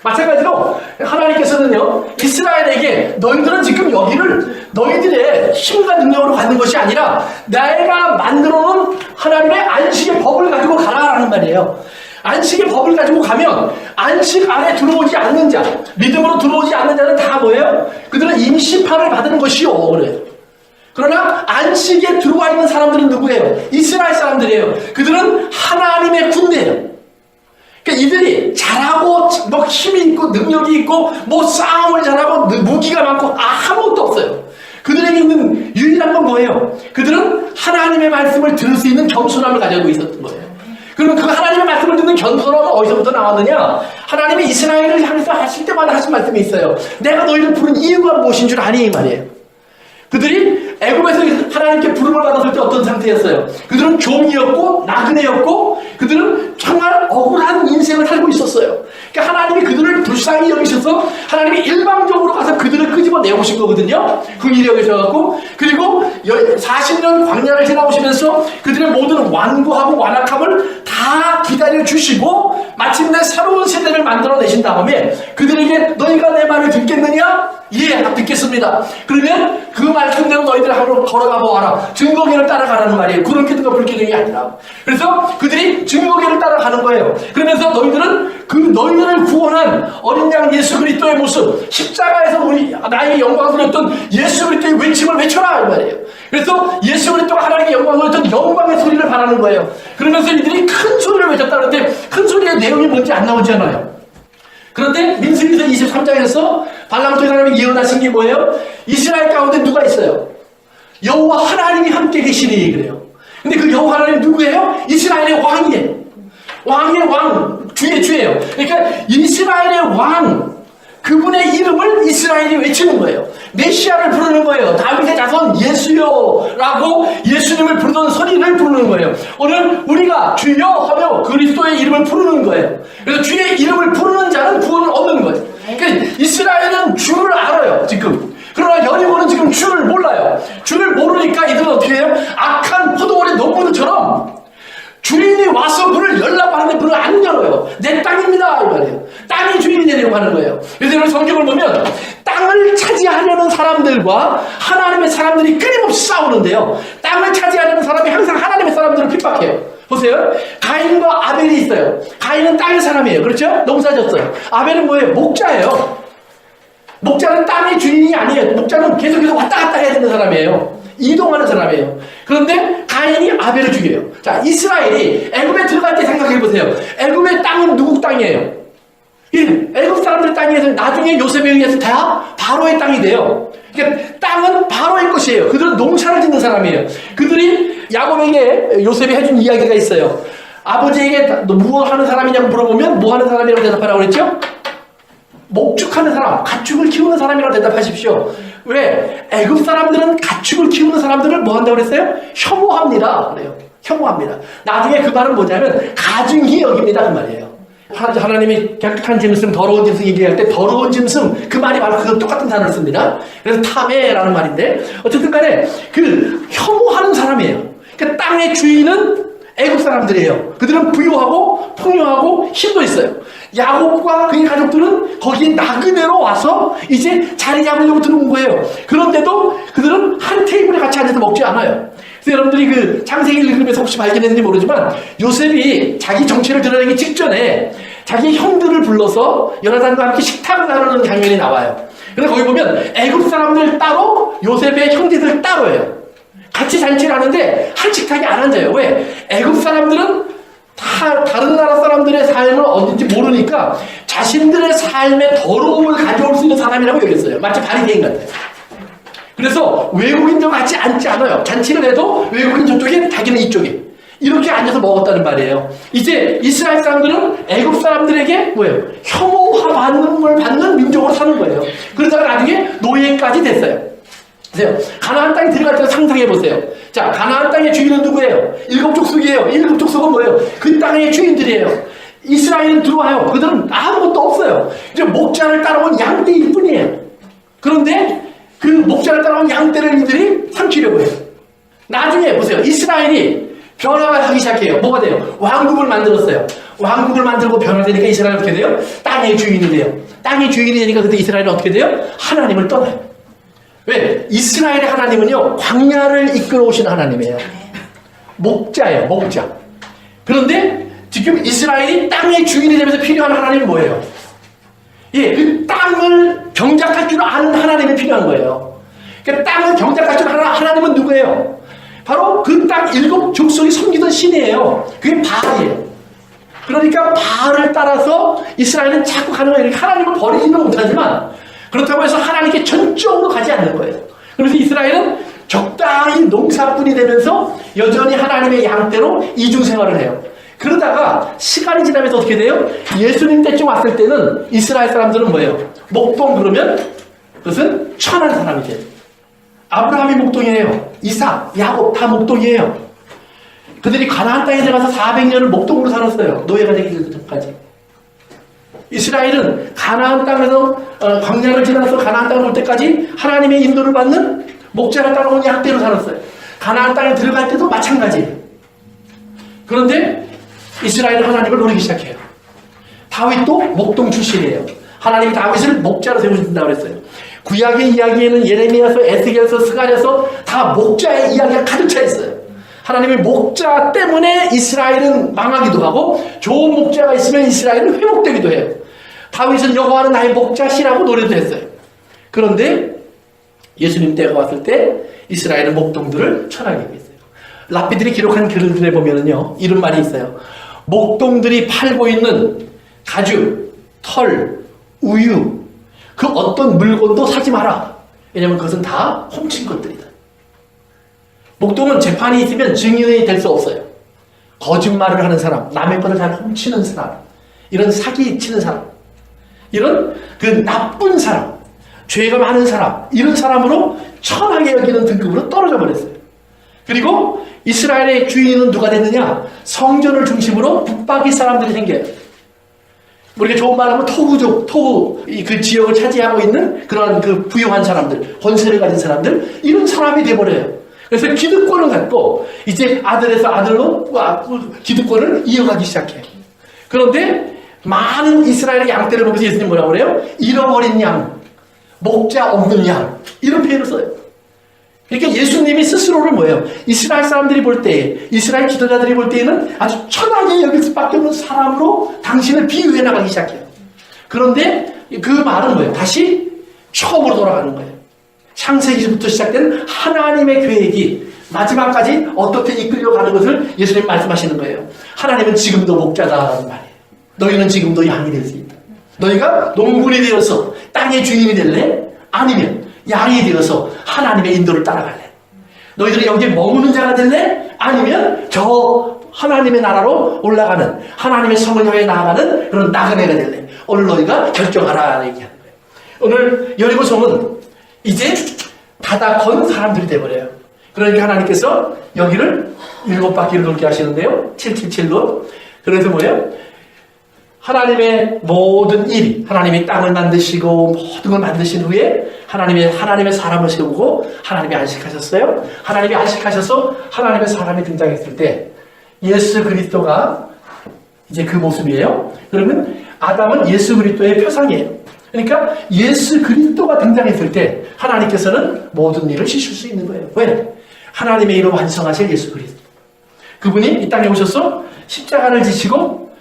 마찬가지로 하나님께서는요, 이스라엘에게 너희들은 지금 여기를 너희들의 힘과 능력으로 갖는 것이 아니라 내가 만들어 놓은 하나님의 안식의 법을 가지고 가라라는 말이에요. 안식의 법을 가지고 가면 안식 안에 들어오지 않는 자, 믿음으로 들어오지 않는 자는 다 뭐예요? 그들은 이미 심판을 받는 것이요 그래요. 그러나 안식에 들어와 있는 사람들은 누구예요? 이스라엘 사람들이에요. 그들은 하나님의 군대예요. 그러니까 이들이 잘하고 뭐 힘이 있고 능력이 있고 뭐 싸움을 잘하고 무기가 많고 아무것도 없어요. 그들에게 있는 유일한 건 뭐예요? 그들은 하나님의 말씀을 들을 수 있는 겸손함을 가지고 있었던 거예요. 그러면 그 하나님의 말씀을 듣는 겸손함은 어디서부터 나왔느냐? 하나님이 이스라엘을 향해서 하실 때마다 하신 말씀이 있어요. 내가 너희를 부른 이유가 무엇인 줄 아니 이 말이에요. 그들이 애굽에서 하나님께 부름을 받았을 때 어떤 상태였어요? 그들은 종이었고 나그네였고 그들은 정말 억울한 인생을 살고 있었어요. 그러니까 하나님이 그들을 불쌍히 여기셔서 하나님이 일방적으로 가서 그들을 끄집어내고 오신 거거든요. 그 일이 여기셔갖고 그리고 40년 광야를 지나오시면서 그들의 모든 완고하고 완악함을 다 기다려주시고 마침내 새로운 세대를 만들어내신 다음에 그들에게 너희가 내 말을 듣겠느냐? 예, 듣겠습니다. 그러면 그 말씀대로 너희들 하루 걸어가 보아라. 증거계를 따라가라는 말이에요. 구름 기둥과 불 기둥이 아니라. 그래서 그들이 증거계를 따라가는 거예요. 그러면서 너희들은 그 너희들을 구원한 어린 양 예수 그리스도의 모습, 십자가에서 우리 나에게 영광을 드렸던 예수 그리스도의 외침을 외쳐라 이 말이에요. 그래서 예수 그리스도가 하나님께 영광을 드렸던 영광의 소리를 바라는 거예요. 그러면서 이들이 큰 소리를 외쳤다 그러는데 큰 소리의 내용이 뭔지 안 나오지 않아요. 그런데 민수기서 23장에서 발람토의 사람이 예언하신 게 뭐예요? 이스라엘 가운데 누가 있어요? 여호와 하나님이 함께 계시니 그래요. 근데 그 여호와 하나님 누구예요? 이스라엘의 왕이에요. 왕의 왕, 주예요. 그러니까 이스라엘의 왕, 그분의 이름을 이스라엘이 외치는 거예요. 메시아를 부르는 거예요. 다윗의 자손 예수여라고 예수님을 부르던 소리를 부르는 거예요. 오늘 우리가 주여 하며 그리스도의 이름을 부르는 거예요. 그래서 주의 이름을 부르는 자는 구원을 얻는 거예요. 그러니까 이스라엘은 주를 알아요 지금. 그러나 여리고는 지금 주를 몰라요. 주를 모르니까 이들은 어떻게 해요? 악한 포도원의 농부들처럼 주인이 와서 문을 열라고 하는데 문을 안 열어요. 내 땅입니다 이 말이에요. 땅이 주인이 되려고 하는 거예요. 그래서 여러분 성경을 보면 땅을 차지하려는 사람들과 하나님의 사람들이 끊임없이 싸우는데요. 땅을 차지하려는 사람이 항상 하나님의 사람들을 핍박해요. 보세요. 가인과 아벨이 있어요. 가인은 땅의 사람이에요. 그렇죠? 농사졌어요. 아벨은 뭐예요? 목자예요. 목자는 땅의 주인이 아니에요. 목자는 계속해서 왔다 갔다 해야 되는 사람이에요. 이동하는 사람이에요. 그런데 가인이 아벨을 죽여요. 자, 이스라엘이 애굽에 들어갈 때 생각해 보세요. 애굽의 땅은 누구 땅이에요? 애굽 사람들의 땅에서 나중에 요셉에 의해서 다 바로의 땅이 돼요. 그러니까 땅은 바로의 것이에요. 그들은 농사를 짓는 사람이에요. 그들이 야곱에게 요셉이 해준 이야기가 있어요. 아버지에게 너 무엇 하는 사람이냐고 물어보면 뭐 하는 사람이라고 대답하라고 그랬죠? 목축하는 사람, 가축을 키우는 사람이라고 대답하십시오. 왜? 애굽 사람들은 가축을 키우는 사람들을 뭐 한다고 그랬어요? 혐오합니다. 그래요. 혐오합니다. 나중에 그 말은 뭐냐면 가증히 여깁니다. 그 말이에요. 하나님이 깨끗한 짐승, 더러운 짐승 얘기할 때 더러운 짐승 그 말이 바로 그 똑같은 단어를 씁니다. 그래서 탐해라는 말인데 어쨌든 간에 그 혐오하는 사람이에요. 그러니까 땅의 주인은 애굽 사람들이에요. 그들은 부유하고 풍요하고 힘도 있어요. 야곱과 그의 가족들은 거기에 나그네로 와서 이제 자리 잡으려고 들어온 거예요. 그런데도 그들은 한 테이블에 같이 앉아서 먹지 않아요. 그래서 여러분들이 그 창세기를 읽으면서 혹시 발견했는지 모르지만 요셉이 자기 정체를 드러내기 직전에 자기 형들을 불러서 요나단과 함께 식탁을 나누는 장면이 나와요. 그래서 거기 보면 애굽 사람들 따로 요셉의 형제들 따로예요. 같이 잔치를 하는데 한 식탁에 안 앉아요. 왜? 애굽 사람들은 다른 나라 사람들의 삶을 어딘지 모르니까 자신들의 삶에 더러움을 가져올 수 있는 사람이라고 여겼어요. 마치 바리새인 같아요. 그래서 외국인들과 같이 앉지 않아요. 잔치를 해도 외국인 저쪽에 자기는 이쪽에 이렇게 앉아서 먹었다는 말이에요. 이제 이스라엘 사람들은 애굽 사람들에게 뭐예요? 혐오함을 받는 민족으로 사는 거예요. 그러다가 나중에 노예까지 됐어요. 보세요. 가나안 땅에 들어갈 때 상상해 보세요. 자, 가나안 땅의 주인은 누구예요? 7족속이에요. 7족속은 뭐예요? 그 땅의 주인들이에요. 이스라엘은 들어와요. 그들은 아무것도 없어요. 이제 목자를 따라온 양떼일 뿐이에요. 그런데 이스라엘이 변화가 하기 시작해요. 뭐가 돼요? 왕국을 만들었어요. 왕국을 만들고 변화되니까 이스라엘은 어떻게 돼요? 땅의 주인이 돼요. 땅의 주인이 되니까 그때 이스라엘은 어떻게 돼요? 하나님을 떠나요. 왜? 이스라엘의 하나님은요, 광야를 이끌어 오신 하나님이에요. 목자예요, 목자. 그런데 지금 이스라엘이 땅의 주인이 되면서 필요한 하나님은 뭐예요? 예, 그 땅을 경작할 줄 아는 하나님이 필요한 거예요. 그러니까 땅을 경작할 줄 아는 하나님은 누구예요? 바로 그 땅 7 족속이 섬기던 신이에요. 그게 바알이에요. 그러니까 바알을 따라서 이스라엘은 자꾸 가는 거예요. 하나님을 버리지는 못하지만 그렇다고 해서 하나님께 전적으로 가지 않는 거예요. 그래서 이스라엘은 적당히 농사꾼이 되면서 여전히 하나님의 양떼로 이중생활을 해요. 그러다가 시간이 지나면서 어떻게 돼요? 예수님 때쯤 왔을 때는 이스라엘 사람들은 뭐예요? 목동 그러면 그것은 천한 사람이 돼요. 아브라함이 목동이에요. 이삭, 야곱 다 목동이에요. 그들이 가나안 땅에 들어가서 400년을 목동으로 살았어요. 노예가 되기 전까지. 이스라엘은 가나안 땅에서 광야를 지나서 가나안 땅에 올 때까지 하나님의 인도를 받는 목자를 따라온 양떼로 살았어요. 가나안 땅에 들어갈 때도 마찬가지예요. 그런데 이스라엘은 하나님을 노리기 시작해요. 다윗도 목동 출신이에요. 하나님이 다윗을 목자로 세우신다고 그랬어요. 구약의 이야기에는 예레미야서, 에스겔서, 스가랴서 다 목자의 이야기가 가득 차 있어요. 하나님의 목자 때문에 이스라엘은 망하기도 하고 좋은 목자가 있으면 이스라엘은 회복되기도 해요. 다윗은 여호와는 나의 목자시라고 노래도 했어요. 그런데 예수님 때가 왔을 때 이스라엘은 목동들을 천하게 했어요. 랍비들이 기록한 글들에 보면은요, 이런 말이 있어요. 목동들이 팔고 있는 가죽, 털, 우유, 그 어떤 물건도 사지 마라. 왜냐하면 그것은 다 훔친 것들이다. 목동은 재판이 있으면 증인이 될 수 없어요. 거짓말을 하는 사람, 남의 것을 잘 훔치는 사람, 이런 사기 치는 사람, 이런 그 나쁜 사람, 죄가 많은 사람, 이런 사람으로 천하게 여기는 등급으로 떨어져 버렸어요. 그리고 이스라엘의 주인은 누가 됐느냐? 성전을 중심으로 북박이 사람들이 생겨요. 우리가 좋은 말 하면 토구족, 토구, 그 지역을 차지하고 있는 그런 그 부유한 사람들, 권세를 가진 사람들, 이런 사람이 돼버려요. 그래서 기득권을 갖고 이제 아들에서 아들로 기득권을 이어가기 시작해요. 그런데 많은 이스라엘의 양떼를 보면서 예수님 뭐라고 그래요? 잃어버린 양, 목자 없는 양, 이런 표현을 써요. 그러니까 예수님이 스스로를 뭐예요? 이스라엘 사람들이 볼 때, 이스라엘 지도자들이 볼 때에는 아주 천하게 여길 수밖에 없는 사람으로 당신을 비유해 나가기 시작해요. 그런데 그 말은 뭐예요? 다시 처음으로 돌아가는 거예요. 창세기부터 시작된 하나님의 계획이 마지막까지 어떻게 이끌려가는 것을 예수님 말씀하시는 거예요. 하나님은 지금도 목자다라는 말이에요. 너희는 지금도 양이 될 수 있다. 너희가 농군이 되어서 땅의 주인이 될래? 아니면 양이 되어서 하나님의 인도를 따라갈래? 너희들이 여기에 머무는 자가 될래? 아니면 저 하나님의 나라로 올라가는, 하나님의 성을 향해 나아가는 그런 나그네가 될래? 오늘 너희가 결정하라 얘기하는 거예요. 오늘 여리고성은 이제 닫아 건 사람들이 돼버려요. 그러니까 하나님께서 여기를 7바퀴를 돌게 하시는데요. 777로. 그래서 뭐예요? 하나님의 모든 일, 하나님이 땅을 만드시고 모든 걸 만드신 후에 하나님의 사람을 세우고 하나님이 안식하셨어요. 하나님이 안식하셔서 하나님의 사람이 등장했을 때 예수 그리스도가 이제 그 모습이에요. 그러면 아담은 예수 그리스도의 표상이에요. 그러니까 예수 그리스도가 등장했을 때 하나님께서는 모든 일을 지실 수 있는 거예요. 왜? 하나님의 일을 완성하실 예수 그리스도. 그분이 이 땅에 오셔서 십자가를 지시고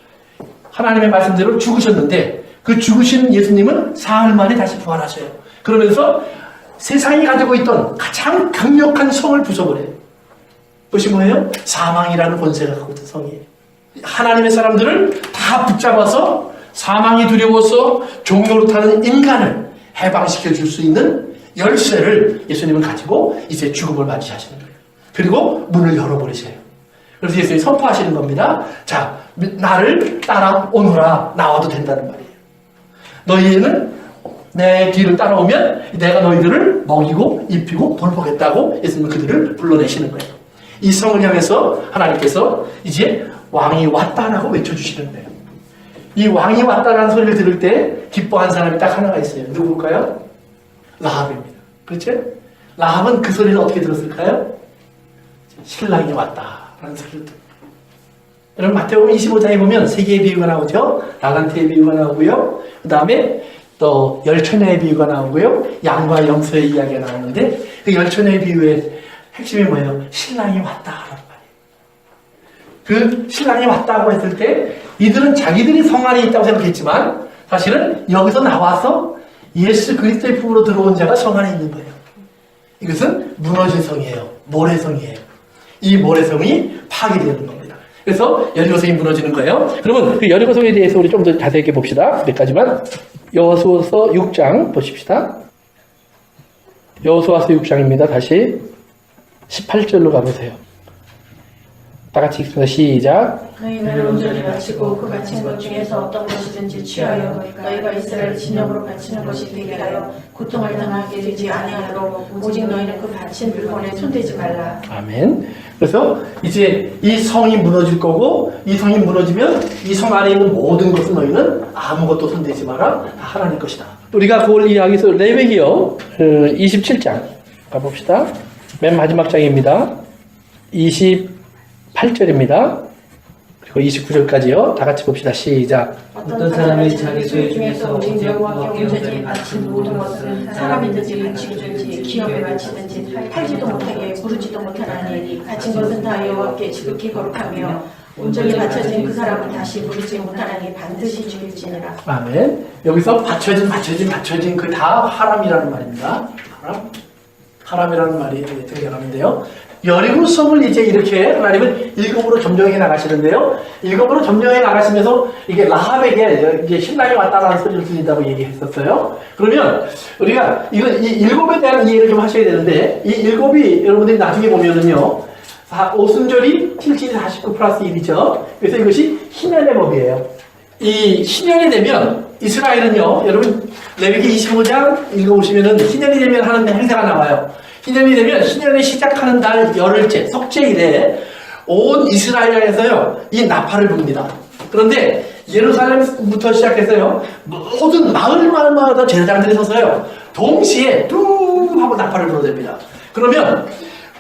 하나님의 말씀대로 죽으셨는데 그 죽으신 예수님은 사흘 만에 다시 부활하셔요. 그러면서 세상이 가지고 있던 가장 강력한 성을 부숴버려요. 그것이 뭐예요? 사망이라는 권세가 갖고 있던 성이에요. 하나님의 사람들을 다 붙잡아서 사망이 두려워서 종노릇하는 인간을 해방시켜 줄 수 있는 열쇠를 예수님은 가지고 이제 죽음을 맞이하시는 거예요. 그리고 문을 열어버리세요. 그래서 예수님이 선포하시는 겁니다. 자, 나를 따라오너라. 나와도 된다는 말이에요. 너희는 내 뒤를 따라오면 내가 너희들을 먹이고 입히고 돌보겠다고 예수님은 그들을 불러내시는 거예요. 이 성을 향해서 하나님께서 이제 왕이 왔다라고 외쳐주시는 거예요. 이 왕이 왔다라는 소리를 들을 때 기뻐한 사람이 딱 하나가 있어요. 누굴까요? 라합입니다. 그렇죠? 라합은 그 소리를 어떻게 들었을까요? 신랑이 왔다라는 소리를 듣고. 여러분 마태복음 25장에 보면 세 개의 비유가 나오죠. 달란트의 비유가 나오고요. 그 다음에 또 열처녀의 비유가 나오고요. 양과 염소의 이야기가 나오는데 그 열처녀의 비유의 핵심이 뭐예요? 신랑이 왔다라는 말이에요. 그 신랑이 왔다고 했을 때 이들은 자기들이 성 안에 있다고 생각했지만 사실은 여기서 나와서 예수 그리스도의 품으로 들어온 자가 성 안에 있는 거예요. 이것은 무너진 성이에요. 모래성이에요. 이 모래성이 파괴되는 겁니다. 그래서 여리고성이 무너지는 거예요. 그러면 그 여리고성에 대해서 우리 좀 더 자세히 봅시다. 몇 가지만. 여호수아서 6장 보십시다. 여호수아서 6장입니다. 다시 18절로 가보세요. 다 같이 읽습니다. 시작. 너희는 온전히 바치고 그 바친 것 중에서 어떤 것이든지 취하여 너희가 이스라엘 진영으로 바치는 것이 되게 하여 고통을 당하게 되지 아니하도록 오직 너희는 그 바친 물건에 손대지 말라. 아멘. 그래서 이제 이 성이 무너질 거고 이 성이 무너지면 이 성 안에 있는 모든 것은 너희는 아무것도 손대지 마라. 다 하나님 것이다. 우리가 그걸 이야기해서 레위기요 27장 가봅시다. 맨 마지막 장입니다. 28절입니다. 그리고 29절까지요. 다 같이 봅시다. 시작. 어떤 사람이 자기 소유 중에서 오직 여호와께 온전히 바친 모든 것은 사람이든지 가축이든지 기업에 바치든지 팔지도 못하게 부르지도 못하나니 바친 것은 다 여호와께 지극히 거룩하며 온전히 바쳐진 그 사람은 다시 부르지 못하나니 반드시 죽일지니라. 아멘. 여기서 받쳐진 그 다 하람이라는 말입니다. 하람이라는 말이 등장하는데요. 여리고성을 이제 이렇게 하나님은 일곱으로 점령해 나가시는데요. 일곱으로 점령해 나가시면서 이게 라합에게 이제 신랑이 왔다라는 소리를 들린다고 얘기했었어요. 그러면 우리가 이 일곱에 대한 이해를 좀 하셔야 되는데 이 일곱이 여러분들이 나중에 보면은요. 오순절이 7, 49 플러스 1이죠. 그래서 이것이 신년의 법이에요. 이 신년이 되면 이스라엘은요. 여러분 레위기 25장 읽어보시면은 신년이 되면 하는 행사가 나와요. 신년이 되면 신년이 시작하는 달 열흘째 석제일에 온 이스라엘에서요 이 나팔을 부릅니다. 그런데 예루살렘부터 시작해서요 모든 마을마다 제사장들이 서서요 동시에 뚱 하고 나팔을 불어댑니다. 그러면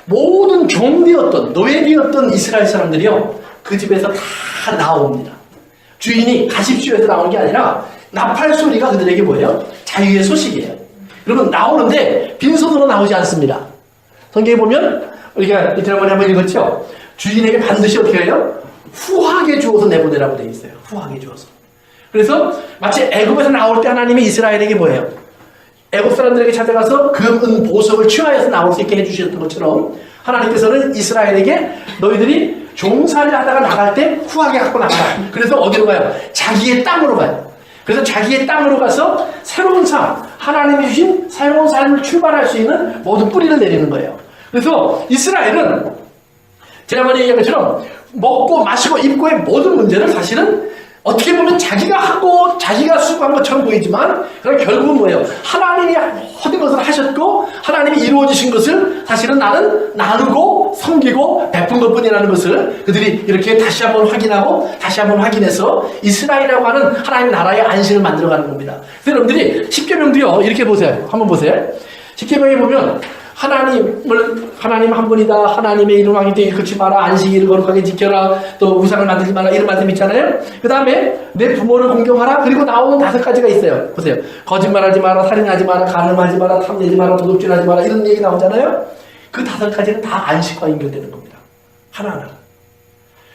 모든 종되었던 노예되었던 이스라엘 사람들이요 그 집에서 다 나옵니다. 주인이 가십시오 해서 나오는 게 아니라 나팔 소리가 그들에게 뭐예요? 자유의 소식이에요. 여러분 나오는데 빈손으로 나오지 않습니다. 성경에 보면 우리가 지난번에 한번 읽었죠. 주인에게 반드시 어떻게 해요? 후하게 주어서 내보내라고 되어 있어요. 후하게 주어서. 그래서 마치 애굽에서 나올 때 하나님이 이스라엘에게 뭐예요? 애굽 사람들에게 찾아가서 금, 은, 보석을 취하여서 나올 수 있게 해주셨던 것처럼 하나님께서는 이스라엘에게 너희들이 종살이를 하다가 나갈 때 후하게 갖고 나가라. 그래서 어디로 가요? 자기의 땅으로 가요. 그래서 자기의 땅으로 가서 새로운 삶, 하나님이 주신 새로운 삶을 출발할 수 있는 모든 뿌리를 내리는 거예요. 그래서 이스라엘은 지난번에 얘기한 것처럼 먹고 마시고 입고의 모든 문제를 사실은 어떻게 보면 자기가 하고 자기가 수고한 것처럼 보이지만 그럼 결국은 뭐예요? 하나님이 모든 것을 하셨고 하나님이 이루어주신 것을 사실은 나는 나누고 섬기고 베푼 것뿐이라는 것을 그들이 이렇게 다시 한번 확인하고 다시 한번 확인해서 이스라엘이라고 하는 하나님의 나라의 안식을 만들어가는 겁니다. 그래서 여러분들이 십계명도요 이렇게 보세요. 한번 보세요. 십계명에 보면 하나님 한 분이다. 하나님의 이름 왕이 그치 마라. 안식일을 거룩하게 지켜라. 또 우상을 만들지 마라. 이런 말씀 있잖아요. 그 다음에 내 부모를 공경하라. 그리고 나오는 5가지가 있어요. 보세요. 거짓말하지 마라. 살인하지 마라. 간음하지 마라. 탐내지 마라. 도둑질하지 마라. 이런 얘기 나오잖아요. 그 5가지는 다 안식과 연결되는 겁니다. 하나하나.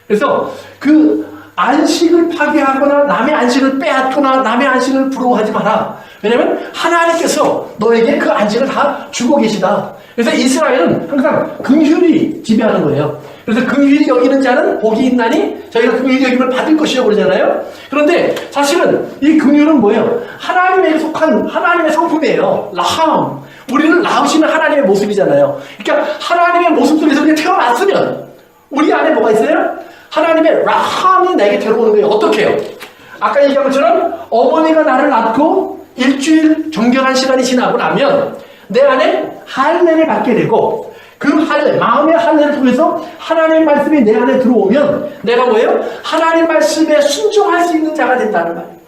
그래서 그 안식을 파괴하거나 남의 안식을 빼앗거나 남의 안식을 부러워하지 마라. 왜냐하면 하나님께서 너에게 그 안식을 다 주고 계시다. 그래서 이스라엘은 항상 긍휼이 지배하는 거예요. 그래서 긍휼히 여기는 자는 복이 있나니 저희가 긍휼히 여김을 받을 것이라고 그러잖아요. 그런데 사실은 이 긍휼은 뭐예요? 하나님에게 속한 하나님의 성품이에요. 라함. 우리는 낳으시는 하나님의 모습이잖아요. 그러니까 하나님의 모습 속에서 우리가 태어났으면 우리 안에 뭐가 있어요? 하나님의 라함이 내게 들어오는 거예요. 어떻게 해요? 아까 얘기한 것처럼 어머니가 나를 낳고 일주일 정결한 시간이 지나고 나면 내 안에 할례를 받게 되고 그 할례, 마음의 할례를 통해서 하나님의 말씀이 내 안에 들어오면 내가 뭐예요? 하나님 말씀에 순종할 수 있는 자가 된다는 말이에요.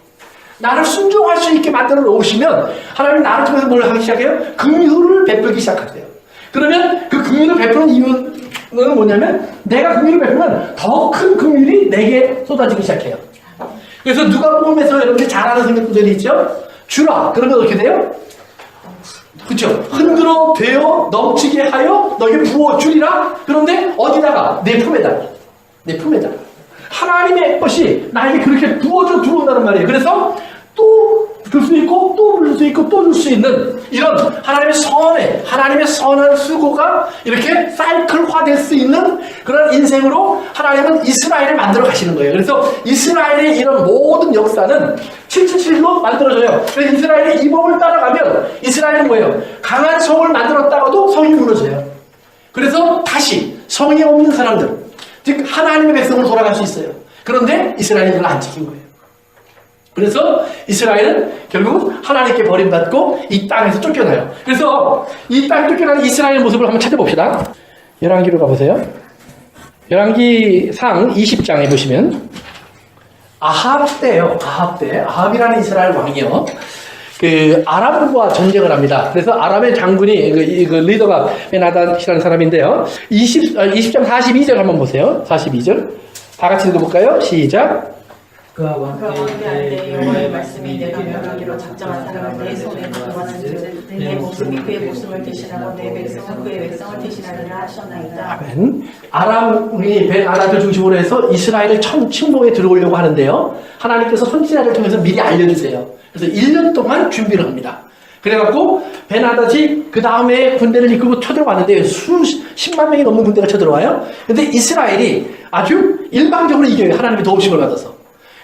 나를 순종할 수 있게 만들어 놓으시면 하나님 나를 통해서 뭘 하기 시작해요? 긍휼을 베풀기 시작하세요. 그러면 그 긍휼을 베푸는 이유는 그건 뭐냐면 내가 긍휼을 베풀면 더 큰 긍휼이 내게 쏟아지기 시작해요. 그래서 누가복음에서 여러분들이 잘 아는 성경구절이 있죠? 주라. 그러면 어떻게 돼요? 그렇죠? 흔들어 되어 넘치게 하여 너에게 부어 주리라. 그런데 어디다가? 내 품에다. 내 품에다. 하나님의 것이 나에게 그렇게 부어져 들어온다는 말이에요. 그래서 또 줄 수 있고 또 줄 수 있고 또 줄 수 있는 이런 하나님의 선한 수고가 이렇게 사이클화될 수 있는 그런 인생으로 하나님은 이스라엘을 만들어 가시는 거예요. 그래서 이스라엘의 이런 모든 역사는 777로 만들어져요. 그래서 이스라엘의 이 법을 따라가면 이스라엘은 뭐예요? 강한 성을 만들었다가도 성이 무너져요. 그래서 다시 성이 없는 사람들, 즉 하나님의 백성으로 돌아갈 수 있어요. 그런데 이스라엘이 그걸 안 지킨 거예요. 그래서 이스라엘은 결국 하나님께 버림받고 이 땅에서 쫓겨나요. 그래서 이 땅에 쫓겨나는 이스라엘 모습을 한번 찾아봅시다. 열왕기로 가보세요. 열왕기상 20장에 보시면 아합 때요. 아합 때. 아합이라는 이스라엘 왕이요. 그 아람과 전쟁을 합니다. 그래서 아람의 장군이 그 리더가 베나닷이라는 사람인데요. 20장 42절 한번 보세요. 42절. 다 같이 읽어볼까요? 시작. 그와 그와 함께한데 여호와의 말씀이 내가 멸하기로 작정한 사람은 내 손에 들어왔은즉 내 목숨이 그의 목숨을 대신하고 내 백성은 그의 백성을 대신하리라 하셨나이다. 아멘. 아람이 베나닷을 중심으로 해서 이스라엘을 처음 침공에 들어오려고 하는데요. 하나님께서 선지자를 통해서 미리 알려주세요. 그래서 1년 동안 준비를 합니다. 그래갖고 베나닷이 그 다음에 군대를 이끌고 쳐들어왔는데 수십만 명이 넘는 군대가 쳐들어와요. 근데 이스라엘이 아주 일방적으로 이겨요. 하나님의 도우심을 받아서.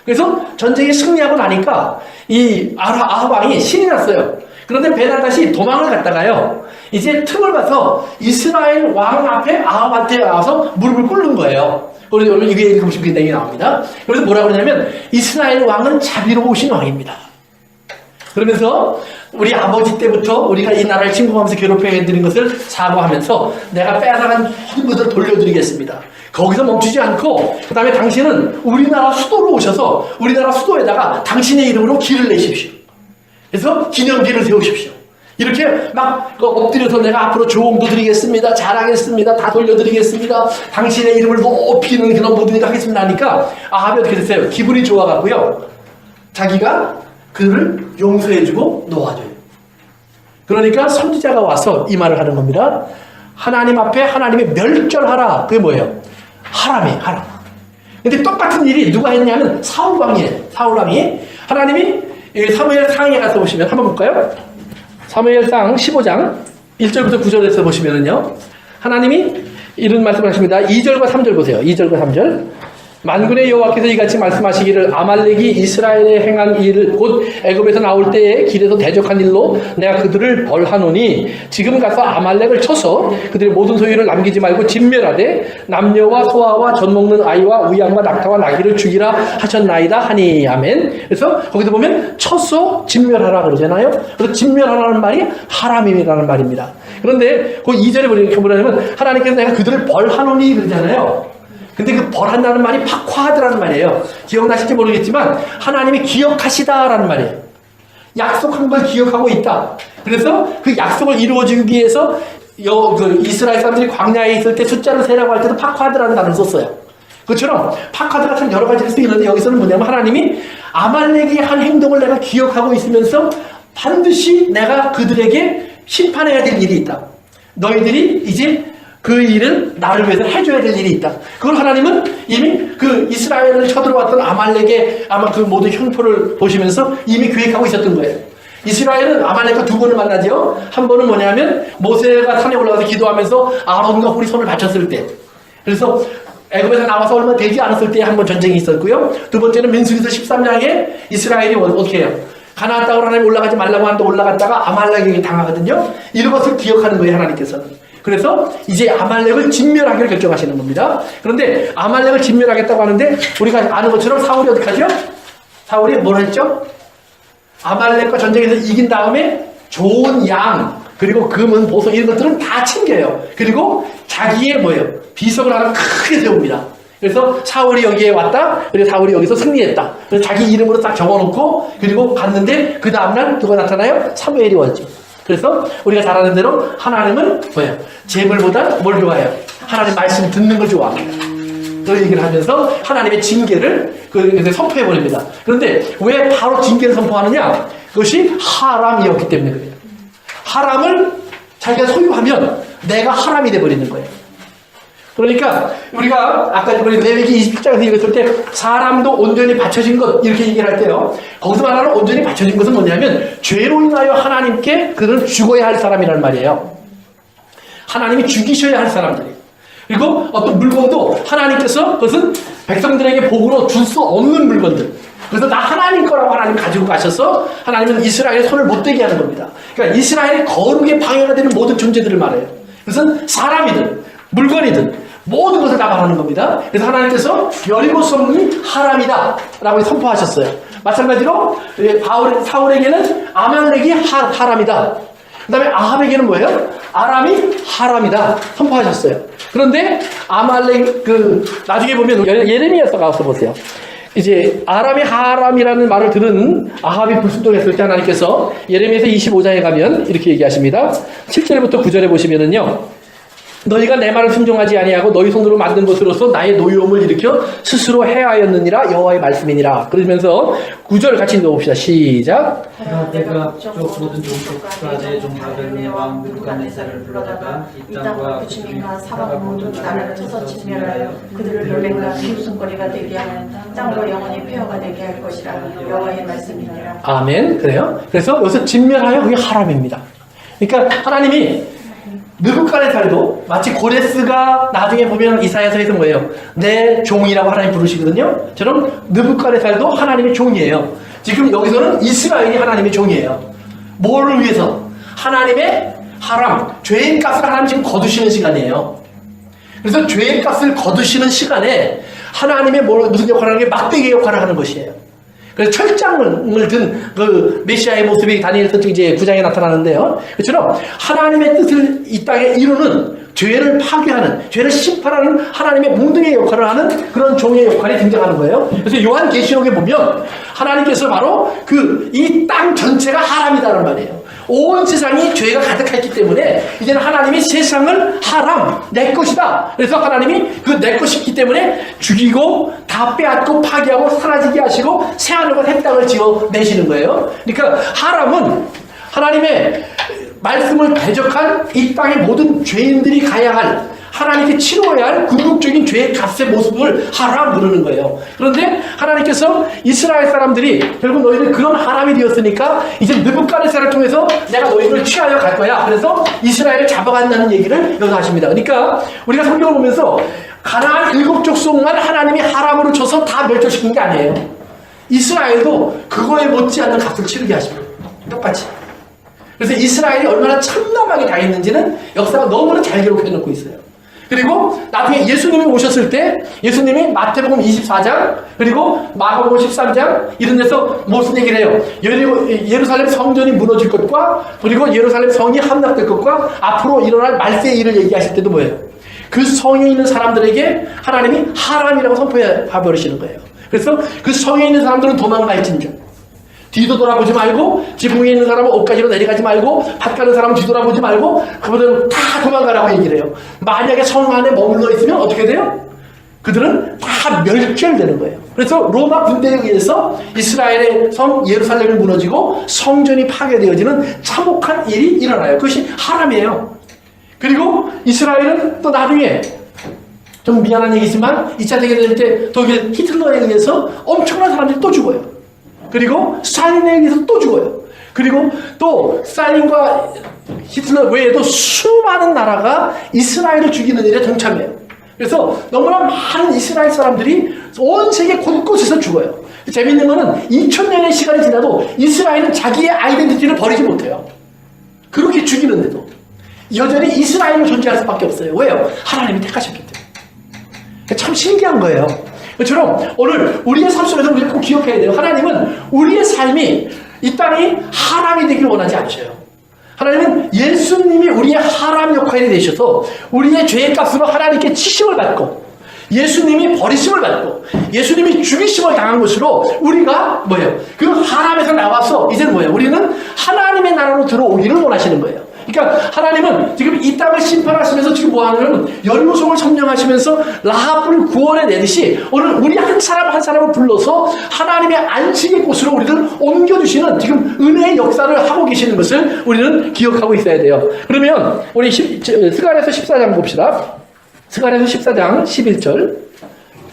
그래서 전쟁에 승리하고 나니까 이 아합 왕이 신이 났어요. 그런데 베나닷이 도망을 갔다가요. 이제 틈을 봐서 이스라엘 왕 앞에 아합한테 와서 무릎을 꿇는 거예요. 그래서 여러분 이게 읽으시면 굉장히 나옵니다. 그래서 뭐라고 그러냐면 이스라엘 왕은 자비로우신 왕입니다. 그러면서 우리 아버지 때부터 우리가 이 나라를 침공하면서 괴롭혀드린 것을 사과하면서 내가 뺏어간 모든 것을 돌려드리겠습니다. 거기서 멈추지 않고 그 다음에 당신은 우리나라 수도로 오셔서 우리나라 수도에다가 당신의 이름으로 길을 내십시오. 그래서 기념비를 세우십시오. 이렇게 막 엎드려서 내가 앞으로 조언도 드리겠습니다. 잘하겠습니다. 다 돌려드리겠습니다. 당신의 이름을 높이는 그런 모든 일을 하겠습니다 하니까 아합이 어떻게 됐어요? 기분이 좋아갖고요. 자기가 그를 용서해주고 놓아줘요. 그러니까 선지자가 와서 이 말을 하는 겁니다. 하나님 앞에 하나님의 멸절하라. 그게 뭐예요? 하람이에요. 하람. 근데 똑같은 일이 누가 했냐면 사울왕이에요. 사울왕이 하나님이 사무엘상에 가서 보시면 한번 볼까요? 사무엘상 15장 1절부터 9절에서 보시면은요. 하나님이 이런 말씀을 하십니다. 2절과 3절 보세요. 2절과 3절. 만군의 여호와께서 이같이 말씀하시기를 아말렉이 이스라엘에 행한 일을 곧 애굽에서 나올 때에 길에서 대적한 일로 내가 그들을 벌하노니 지금 가서 아말렉을 쳐서 그들의 모든 소유를 남기지 말고 진멸하되 남녀와 소아와 젖 먹는 아이와 우양과 낙타와 나귀를 죽이라 하셨나이다 하니 아멘. 그래서 거기서 보면 쳐서 진멸하라 그러잖아요. 그래서 진멸하라는 말이 하람임이라는 말입니다. 그런데 그 2절에 보면 하나님께서 내가 그들을 벌하노니 그러잖아요. 근데 그 벌한다는 말이 파화하드라는 말이에요. 기억나실지 모르겠지만 하나님이 기억하시다라는 말이에요. 약속한 걸 기억하고 있다. 그래서 그 약속을 이루어주기 위해서 이스라엘 사람들이 광야에 있을 때 숫자를 세라고 할 때도 파화하드라는 단어를 썼어요. 그처럼 파화드가 참 여러 가지일 수 있는데 여기서는 뭐냐면 하나님이 아말렉이 한 행동을 내가 기억하고 있으면서 반드시 내가 그들에게 심판해야 될 일이 있다. 너희들이 이제 그 일은 나를 위해서 해줘야 될 일이 있다. 그걸 하나님은 이미 그 이스라엘을 쳐들어왔던 아말렉의 아마 그 모든 흉포를 보시면서 이미 계획하고 있었던 거예요. 이스라엘은 아말렉과 두 번을 만나죠. 한 번은 뭐냐면 모세가 산에 올라가서 기도하면서 아론과 홀이 손을 받쳤을 때. 그래서 애굽에서 나와서 얼마 되지 않았을 때 한 번 전쟁이 있었고요. 두 번째는 민수기서 13장에 이스라엘이 어떻게 해요? 가나안 땅으로 하나님 올라가지 말라고 하는데 올라갔다가 아말렉에게 당하거든요. 이런 것을 기억하는 거예요, 하나님께서는. 그래서 이제 아말렉을 진멸하기로 결정하시는 겁니다. 그런데 아말렉을 진멸하겠다고 하는데 우리가 아는 것처럼 사울이 어떻게 하죠? 사울이 뭘 했죠? 아말렉과 전쟁에서 이긴 다음에 좋은 양 그리고 금은 보석 이런 것들은 다 챙겨요. 그리고 자기의 뭐예요? 비석을 하나 크게 세웁니다. 그래서 사울이 여기에 왔다. 그래서 사울이 여기서 승리했다. 그래서 자기 이름으로 딱 적어놓고 그리고 갔는데 그 다음날 누가 나타나요? 사무엘이 왔죠. 그래서 우리가 잘 아는 대로 하나님은 뭐예요? 재물보다 뭘 좋아해요? 하나님 말씀 듣는 걸 좋아합니다. 그 얘기를 하면서 하나님의 징계를 선포해버립니다. 그런데 왜 바로 징계를 선포하느냐? 그것이 하람이었기 때문에 그래요. 하람을 자기가 소유하면 내가 하람이 돼버리는 거예요. 그러니까 우리가 아까 우리 레위기 27장에서 읽었을 때 사람도 온전히 바쳐진 것 이렇게 얘기를 할 때요. 거기서 말하는 온전히 바쳐진 것은 뭐냐면 죄로 인하여 하나님께 그들은 죽어야 할 사람이라는 말이에요. 하나님이 죽이셔야 할 사람들이에요. 그리고 어떤 물건도 하나님께서 그것은 백성들에게 복으로 줄 수 없는 물건들. 그래서 다 하나님 거라고 하나님 가지고 가셔서 하나님은 이스라엘의 손을 못 대게 하는 겁니다. 그러니까 이스라엘의 거룩에 방해가 되는 모든 존재들을 말해요. 그것은 사람이든 물건이든 모든 것을 다 말하는 겁니다. 그래서 하나님께서 여리고 성이 하람이다 라고 선포하셨어요. 마찬가지로 사울에게는 아말렉이 하람이다. 그 다음에 아합에게는 뭐예요? 아람이 하람이다 선포하셨어요. 그런데 아말렉 나중에 보면 예레미야서 가서 보세요. 이제 아람이 하람이라는 말을 들은 아합이 불순종했을 때 하나님께서 예레미야서 25장에 가면 이렇게 얘기하십니다. 7절부터 9절에 보시면은요. 너희가 내 말을 순종하지 아니하고 너희 손으로 만든 것으로서 나의 노여움을 일으켜 스스로 해하였느니라 여호와의 말씀이니라. 그러면서 9절 같이 읽어봅시다. 시작. 내가 쪽 모든 종족과 내 종족을 내 왕 느부갓네살을 불러다가 이 땅과 그 주민과 사방 모든 나라를 쳐서 진멸하여 그들을 놀래가 비웃음거리가 되게 하는 땅으로 영원히 폐허가 되게 할 것이라 여호와의 말씀이니라. 아멘. 그래요. 그래서 여기서 진멸하여 그게 하람입니다. 그러니까 하나님이 느부갓네살도 마치 고레스가 나중에 보면 이사야서에서 뭐예요? 내 종이라고 하나님 부르시거든요. 저는 느부갓네살도 하나님의 종이에요. 지금 여기서는 이스라엘이 하나님의 종이에요. 뭐를 위해서? 하나님의 하람, 죄의 값을 하나님 지금 거두시는 시간이에요. 그래서 죄의 값을 거두시는 시간에 하나님의 무슨 역할을 하는 게 막대기 역할을 하는 것이에요. 그래서 철장을 든 그 메시아의 모습이 다니엘서 이제 9장에 나타나는데요. 그처럼 하나님의 뜻을 이 땅에 이루는 죄를 파괴하는, 죄를 심판하는 하나님의 몽둥이의 역할을 하는 그런 종의 역할이 등장하는 거예요. 그래서 요한계시록에 보면 하나님께서 바로 이 땅 전체가 하람이다라는 말이에요. 온 세상이 죄가 가득했기 때문에 이제는 하나님이 세상을 하람, 내 것이다. 그래서 하나님이 그 내 것이기 때문에 죽이고 다 빼앗고 파괴하고 사라지게 하시고 새하늘과 새 땅을 지어 내시는 거예요. 그러니까 하람은 하나님의 말씀을 대적한 이 땅의 모든 죄인들이 가야 할, 하나님께 치러야 할 궁극적인 죄의 값의 모습을 하람 부르는 거예요. 그런데 하나님께서 이스라엘 사람들이 결국 너희들 그런 하람이 되었으니까 이제 느부갓네살을 통해서 내가 너희를 취하여 갈 거야. 그래서 이스라엘을 잡아간다는 얘기를 여기서 하십니다. 그러니까 우리가 성경을 보면서 가나안 7족속만 하나님이 하람으로 쳐서 다 멸절시킨 게 아니에요. 이스라엘도 그거에 못지않은 값을 치르게 하십니다. 똑같이. 그래서 이스라엘이 얼마나 참담하게 당했는지는 역사가 너무나 잘 기록해놓고 있어요. 그리고 나중에 예수님이 오셨을 때 예수님이 마태복음 24장 그리고 마가복음 13장 이런 데서 무슨 얘기를 해요? 예루살렘 성전이 무너질 것과 그리고 예루살렘 성이 함락될 것과 앞으로 일어날 말세의 일을 얘기하실 때도 뭐예요? 그 성에 있는 사람들에게 하나님이 하람이라고 선포해 버리시는 거예요. 그래서 그 성에 있는 사람들은 도망갈진저 뒤도 돌아보지 말고 지붕에 있는 사람은 옷가지로 내려가지 말고 밭 가는 사람은 뒤돌아보지 말고 그분들은 다 도망가라고 얘기를 해요. 만약에 성 안에 머물러 있으면 어떻게 돼요? 그들은 다 멸절되는 거예요. 그래서 로마 군대에 의해서 이스라엘의 성 예루살렘이 무너지고 성전이 파괴되어지는 참혹한 일이 일어나요. 그것이 하람이에요. 그리고 이스라엘은 또 나중에 좀 미안한 얘기지만 2차 대전일 때 독일 히틀러에 의해서 엄청난 사람들이 또 죽어요. 그리고 스탈린에 의해서 또 죽어요. 그리고 또 스탈린과 히틀러 외에도 수많은 나라가 이스라엘을 죽이는 일에 동참해요. 그래서 너무나 많은 이스라엘 사람들이 온 세계 곳곳에서 죽어요. 재밌는 거는 2000년의 시간이 지나도 이스라엘은 자기의 아이덴티티를 버리지 못해요. 그렇게 죽이는데도 여전히 이스라엘로 존재할 수밖에 없어요. 왜요? 하나님이 택하셨기 때문에. 참 신기한 거예요. 그처럼 오늘 우리의 삶 속에서 우리가 꼭 기억해야 돼요. 하나님은 우리의 삶이 이 땅이 하람이 되길 원하지 않으셔요. 하나님은 예수님이 우리의 하람 역할이 되셔서 우리의 죄의 값으로 하나님께 치심을 받고 예수님이 버리심을 받고 예수님이 죽이심을 당한 것으로 우리가 뭐예요? 그 하나님에서 나와서 이제는 뭐예요? 우리는 하나님의 나라로 들어오기를 원하시는 거예요. 그러니까 하나님은 지금 이 땅을 심판하시면서 지금 뭐 하냐면 열무성을 점령하시면서 라합을 구원해 내듯이 오늘 우리 한 사람 한 사람을 불러서 하나님의 안식의 곳으로 우리를 옮겨주시는 지금 은혜의 역사를 하고 계시는 것을 우리는 기억하고 있어야 돼요. 그러면 우리 스가랴서 14장 봅시다. 스가랴서 14장 11절.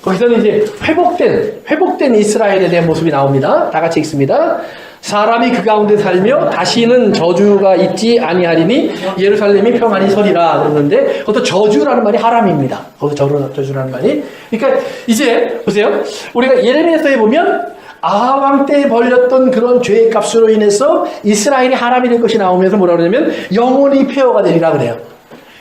거기서는 이제 회복된 이스라엘에 대한 모습이 나옵니다. 다 같이 읽습니다. 사람이 그 가운데 살며 다시는 저주가 있지 아니하리니 예루살렘이 평안히 서리라 그러는데 그것도 저주라는 말이 하람입니다. 거기서 저주라는 말이. 그러니까 이제 보세요. 우리가 예레미야서에 보면 아하왕 때 벌렸던 그런 죄의 값으로 인해서 이스라엘이 하람이 될 것이 나오면서 뭐라 그러냐면 영원히 폐허가 되리라 그래요.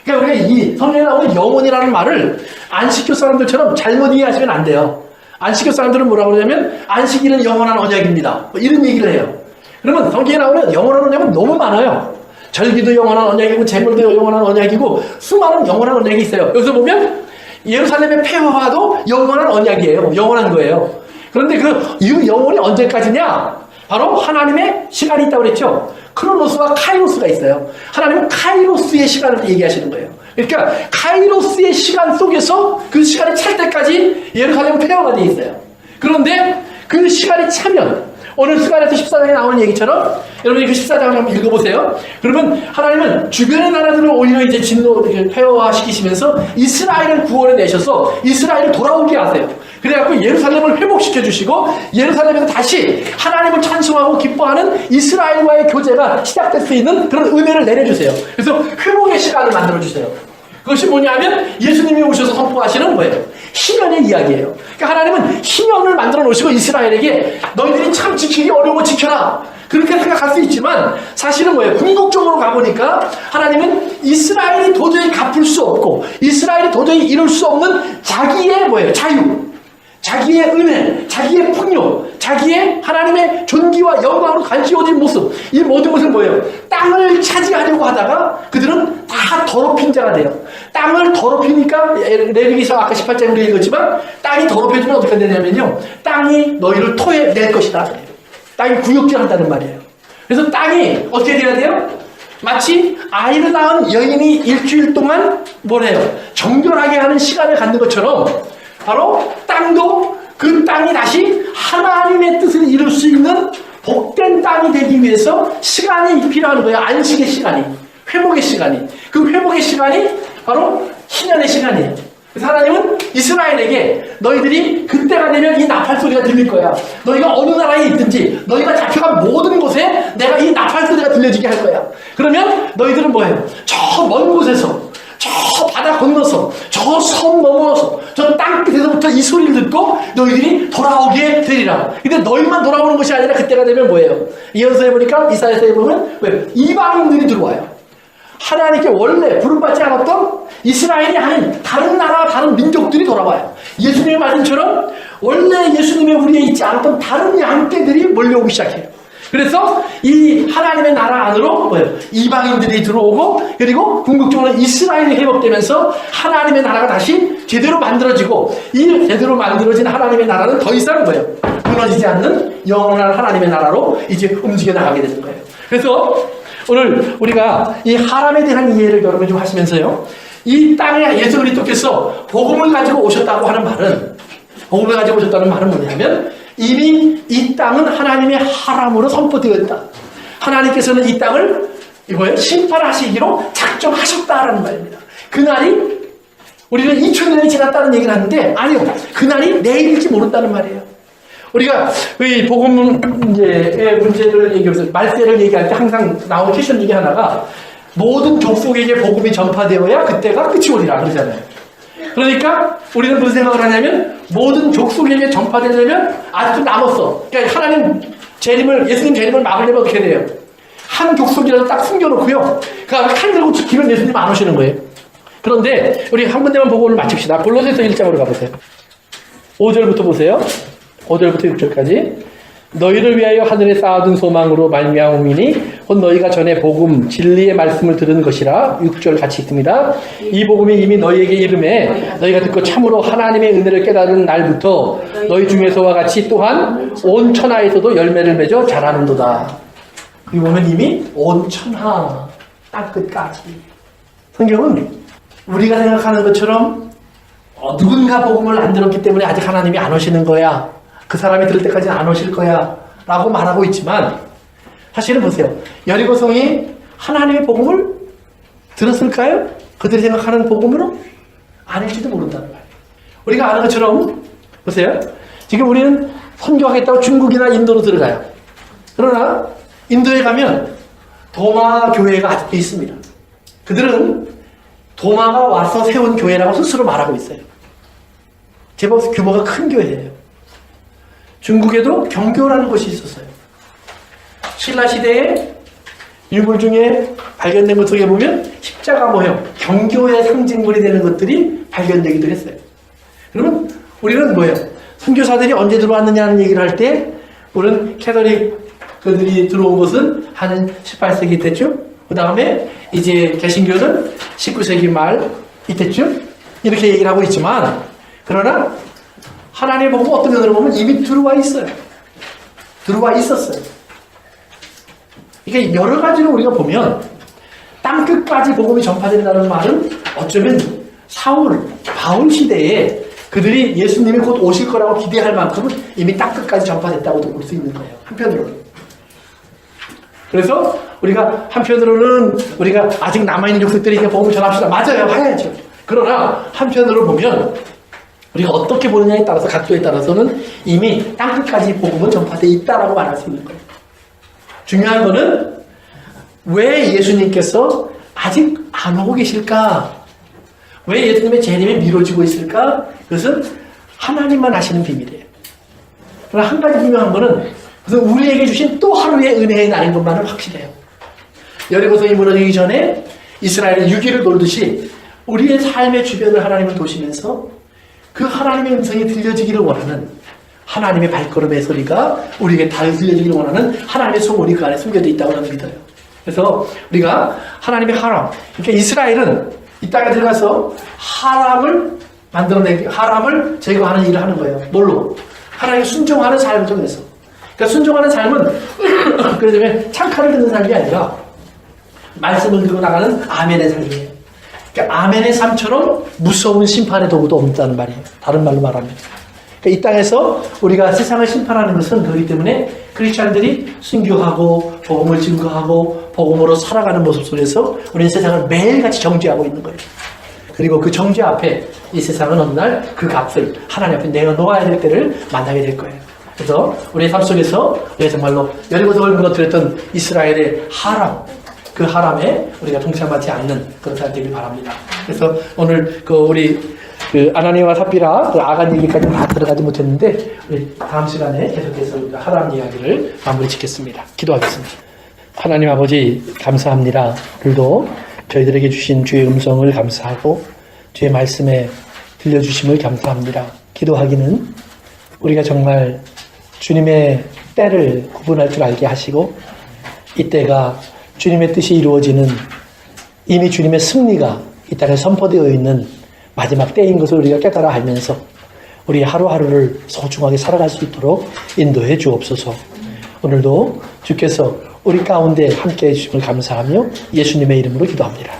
그러니까 우리가 이 성경에 나오는 영혼이라는 말을 안식교 사람들처럼 잘못 이해하시면 안 돼요. 안식교 사람들은 뭐라고 그러냐면 안식일은 영원한 언약입니다. 뭐 이런 얘기를 해요. 그러면 성경에 나오는 영원한 언약은 너무 많아요. 절기도 영원한 언약이고 제물도 영원한 언약이고 수많은 영원한 언약이 있어요. 여기서 보면 예루살렘의 폐허화도 영원한 언약이에요. 영원한 거예요. 그런데 이 영원이 언제까지냐? 바로 하나님의 시간이 있다고 그랬죠. 크로노스와 카이로스가 있어요. 하나님은 카이로스의 시간을 얘기하시는 거예요. 그러니까 카이로스의 시간 속에서 그 시간이 찰 때까지 예루살렘은 폐허가 되어 있어요. 그런데 그 시간이 차면 오늘 스가랴서 14장에 나오는 얘기처럼 여러분이 그 14장을 한번 읽어보세요. 그러면 하나님은 주변의 나라들을 오히려 이제 폐허화시키시면서 이스라엘을 구원해 내셔서 이스라엘을 돌아오게 하세요. 그래갖고 예루살렘을 회복시켜 주시고 예루살렘에서 다시 하나님을 찬송하고 기뻐하는 이스라엘과의 교제가 시작될 수 있는 그런 은혜를 내려주세요. 그래서 회복의 시간을 만들어 주세요. 그것이 뭐냐면 예수님이 오셔서 선포하시는 거예요. 희년의 이야기예요. 그러니까 하나님은 희년을 만들어 놓으시고 이스라엘에게 너희들이 참 지키기 어려워 지켜라. 그렇게 생각할 수 있지만 사실은 뭐예요? 궁극적으로 가보니까 하나님은 이스라엘이 도저히 갚을 수 없고 이스라엘이 도저히 이룰 수 없는 자기의 뭐예요? 자유. 자기의 은혜, 자기의 풍요, 자기의 하나님의 존귀와 영광으로 간지워진 모습, 이 모든 것은 뭐예요? 땅을 차지하려고 하다가 그들은 다 더럽힌 자가 돼요. 땅을 더럽히니까 레위기서 아까 18장에 우리 읽었지만 땅이 더럽혀지면 어떻게 되냐면요, 땅이 너희를 토해낼 것이다. 땅이 구역질한다는 말이에요. 그래서 땅이 어떻게 돼야 돼요? 마치 아이를 낳은 여인이 일주일 동안 뭐래요? 정결하게 하는 시간을 갖는 것처럼 바로 땅도 그 땅이 다시 하나님의 뜻을 이룰 수 있는 복된 땅이 되기 위해서 시간이 필요한 거예요. 안식의 시간이, 회복의 시간이. 그 회복의 시간이 바로 희년의 시간이에요. 그래서 하나님은 이스라엘에게 너희들이 그때가 되면 이 나팔 소리가 들릴 거야. 너희가 어느 나라에 있든지 너희가 잡혀간 모든 곳에 내가 이 나팔 소리가 들려지게 할 거야. 그러면 너희들은 뭐예요? 저 먼 곳에서 저 바다 건너서 저 섬 넘어서 저 땅끝에서부터 이 소리를 듣고 너희들이 돌아오게 되리라. 근데 너희만 돌아오는 것이 아니라 그때가 되면 뭐예요? 이어서에 보니까 이사야서에 보면 왜 이방인들이 들어와요. 하나님께 원래 부름받지 않았던 이스라엘이 아닌 다른 나라 다른 민족들이 돌아와요. 예수님의 말씀처럼 원래 예수님의 우리에 있지 않았던 다른 양떼들이 몰려오기 시작해요. 그래서 이 하나님의 나라 안으로 뭐예요? 이방인들이 들어오고 그리고 궁극적으로 이스라엘이 회복되면서 하나님의 나라가 다시 제대로 만들어지고 이 제대로 만들어진 하나님의 나라는 더 이상 뭐예요? 무너지지 않는 영원한 하나님의 나라로 이제 움직여 나가게 되는 거예요. 그래서 오늘 우리가 이 하람에 대한 이해를 여러분 좀 하시면서요. 이 땅에 예수 그리스도께서 복음을 가지고 오셨다고 하는 말은 복음을 가지고 오셨다는 말은 뭐냐면 이미 이 땅은 하나님의 하람으로 선포되어 있다. 하나님께서는 이 땅을 이거에 심판하시기로 작정하셨다라는 말입니다. 그날이 우리는 2000년이 지났다는 얘기를 하는데 아니요. 그날이 내일일지 모른다는 말이에요. 우리가 이 복음 문제의 문제를 얘기하면서 말세를 얘기할 때 항상 나오는 퀘션 중에 하나가 모든 족속에게 복음이 전파되어야 그때가 끝이 오리라 그러잖아요. 그러니까 우리는 무슨 생각을 하냐면 모든 족속에게 전파되려면 아직도 남았어. 그러니까 하나님 재림을 예수님 재림을 막으려면 어떻게 돼요? 한 족속이라도 딱 숨겨놓고요. 그러니까 칼 들고 지키면 예수님 안 오시는 거예요. 그런데 우리 한 군데만 보고 오늘 마칩시다. 골로새서 1장으로 가보세요. 5절부터 보세요. 5절부터 6절까지. 너희를 위하여 하늘에 쌓아둔 소망으로 말미암음이니 곧 너희가 전에 복음 진리의 말씀을 들은 것이라. 6절 같이 읽습니다. 이 복음이 이미 너희에게 이름에 너희가 듣고 참으로 하나님의 은혜를 깨달은 날부터 너희 중에서와 같이 또한 온 천하에서도 열매를 맺어 자라는도다. 여기 보면 이미 온 천하 땅끝까지. 성경은 우리가 생각하는 것처럼 누군가 복음을 안 들었기 때문에 아직 하나님이 안 오시는 거야, 그 사람이 들을 때까지는 안 오실 거야 라고 말하고 있지만, 사실은 보세요. 여리고성이 하나님의 복음을 들었을까요? 그들이 생각하는 복음으로? 아닐지도 모른다는 말이에요. 우리가 아는 것처럼 보세요. 지금 우리는 선교하겠다고 중국이나 인도로 들어가요. 그러나 인도에 가면 도마 교회가 아직도 있습니다. 그들은 도마가 와서 세운 교회라고 스스로 말하고 있어요. 제법 규모가 큰 교회예요. 중국에도 경교라는 곳이 있었어요. 신라 시대에 유물 중에 발견된 것 속에 보면 십자가 모형, 경교의 상징물이 되는 것들이 발견되기도 했어요. 그러면 우리는 뭐예요? 선교사들이 언제 들어왔느냐는 얘기를 할 때 우리는 캐톨릭 그들이 들어온 것은 한 18세기 때쯤, 그 다음에 이제 개신교는 19세기 말 이때쯤 이렇게 얘기를 하고 있지만, 그러나 하나님의 복음 어떤 면으로 보면 이미 들어와 있어요. 들어와 있었어요. 그러니까 여러 가지로 우리가 보면 땅끝까지 복음이 전파된다는 말은 어쩌면 사울, 바울 시대에 그들이 예수님이 곧 오실 거라고 기대할 만큼은 이미 땅끝까지 전파됐다고도 볼 수 있는 거예요. 한편으로는. 그래서 우리가 한편으로는 우리가 아직 남아있는 족속들이 이제 복음을 전합시다. 맞아요. 해야죠. 그러나 한편으로 보면 우리가 어떻게 보느냐에 따라서, 각도에 따라서는 이미 땅끝까지 복음은 전파되어 있다라고 말할 수 있는 거예요. 중요한 거는 왜 예수님께서 아직 안 오고 계실까? 왜 예수님의 재림이 미뤄지고 있을까? 그것은 하나님만 아시는 비밀이에요. 그러나 한 가지 분명한 거는 그것은 우리에게 주신 또 하루의 은혜의 날인 것만은 확실해요. 여리고성이 무너지기 전에 이스라엘은 유기를 돌듯이 우리의 삶의 주변을 하나님을 도시면서 그 하나님의 음성이 들려지기를 원하는, 하나님의 발걸음의 소리가 우리에게 다 들려지기를 원하는 하나님의 소원이 그 안에 숨겨져 있다고 저는 믿어요. 그래서 우리가 하나님의 하람, 그러니까 이스라엘은 이 땅에 들어가서 하람을 만들어내기, 하람을 제거하는 일을 하는 거예요. 뭘로? 하나님께 순종하는 삶을 통해서. 그러니까 순종하는 삶은 그러자면 창칼을 듣는 삶이 아니라 말씀을 들고 나가는 아멘의 삶이에요. 그러니까 아멘의 삶처럼 무서운 심판의 도구도 없다는 말이에요. 다른 말로 말하면. 그러니까 이 땅에서 우리가 세상을 심판하는 것은 그렇기 때문에 크리스찬들이 순교하고 복음을 증거하고 복음으로 살아가는 모습 속에서 우리는 세상을 매일같이 정죄하고 있는 거예요. 그리고 그 정죄 앞에 이 세상은 어느 날 그 값을 하나님 앞에 내어놓아야 될 때를 만나게 될 거예요. 그래서 우리의 삶 속에서 우리가 정말로 여리고성을 무너뜨렸던 이스라엘의 하람, 그 하람에 우리가 동참하지 않는 그런 사람 되길 바랍니다. 그래서 오늘 우리 아나니와 삽비라 아간 얘기까지 다 들어가지 못했는데 우리 다음 시간에 계속해서 우리가 하람 이야기를 마무리 짓겠습니다. 기도하겠습니다. 하나님 아버지 감사합니다. 오늘도 저희들에게 주신 주의 음성을 감사하고 주의 말씀에 들려주심을 감사합니다. 기도하기는 우리가 정말 주님의 때를 구분할 줄 알게 하시고 이때가 주님의 뜻이 이루어지는, 이미 주님의 승리가 이 땅에 선포되어 있는 마지막 때인 것을 우리가 깨달아 알면서 우리 하루하루를 소중하게 살아갈 수 있도록 인도해 주옵소서. 오늘도 주께서 우리 가운데 함께해 주심을 감사하며 예수님의 이름으로 기도합니다.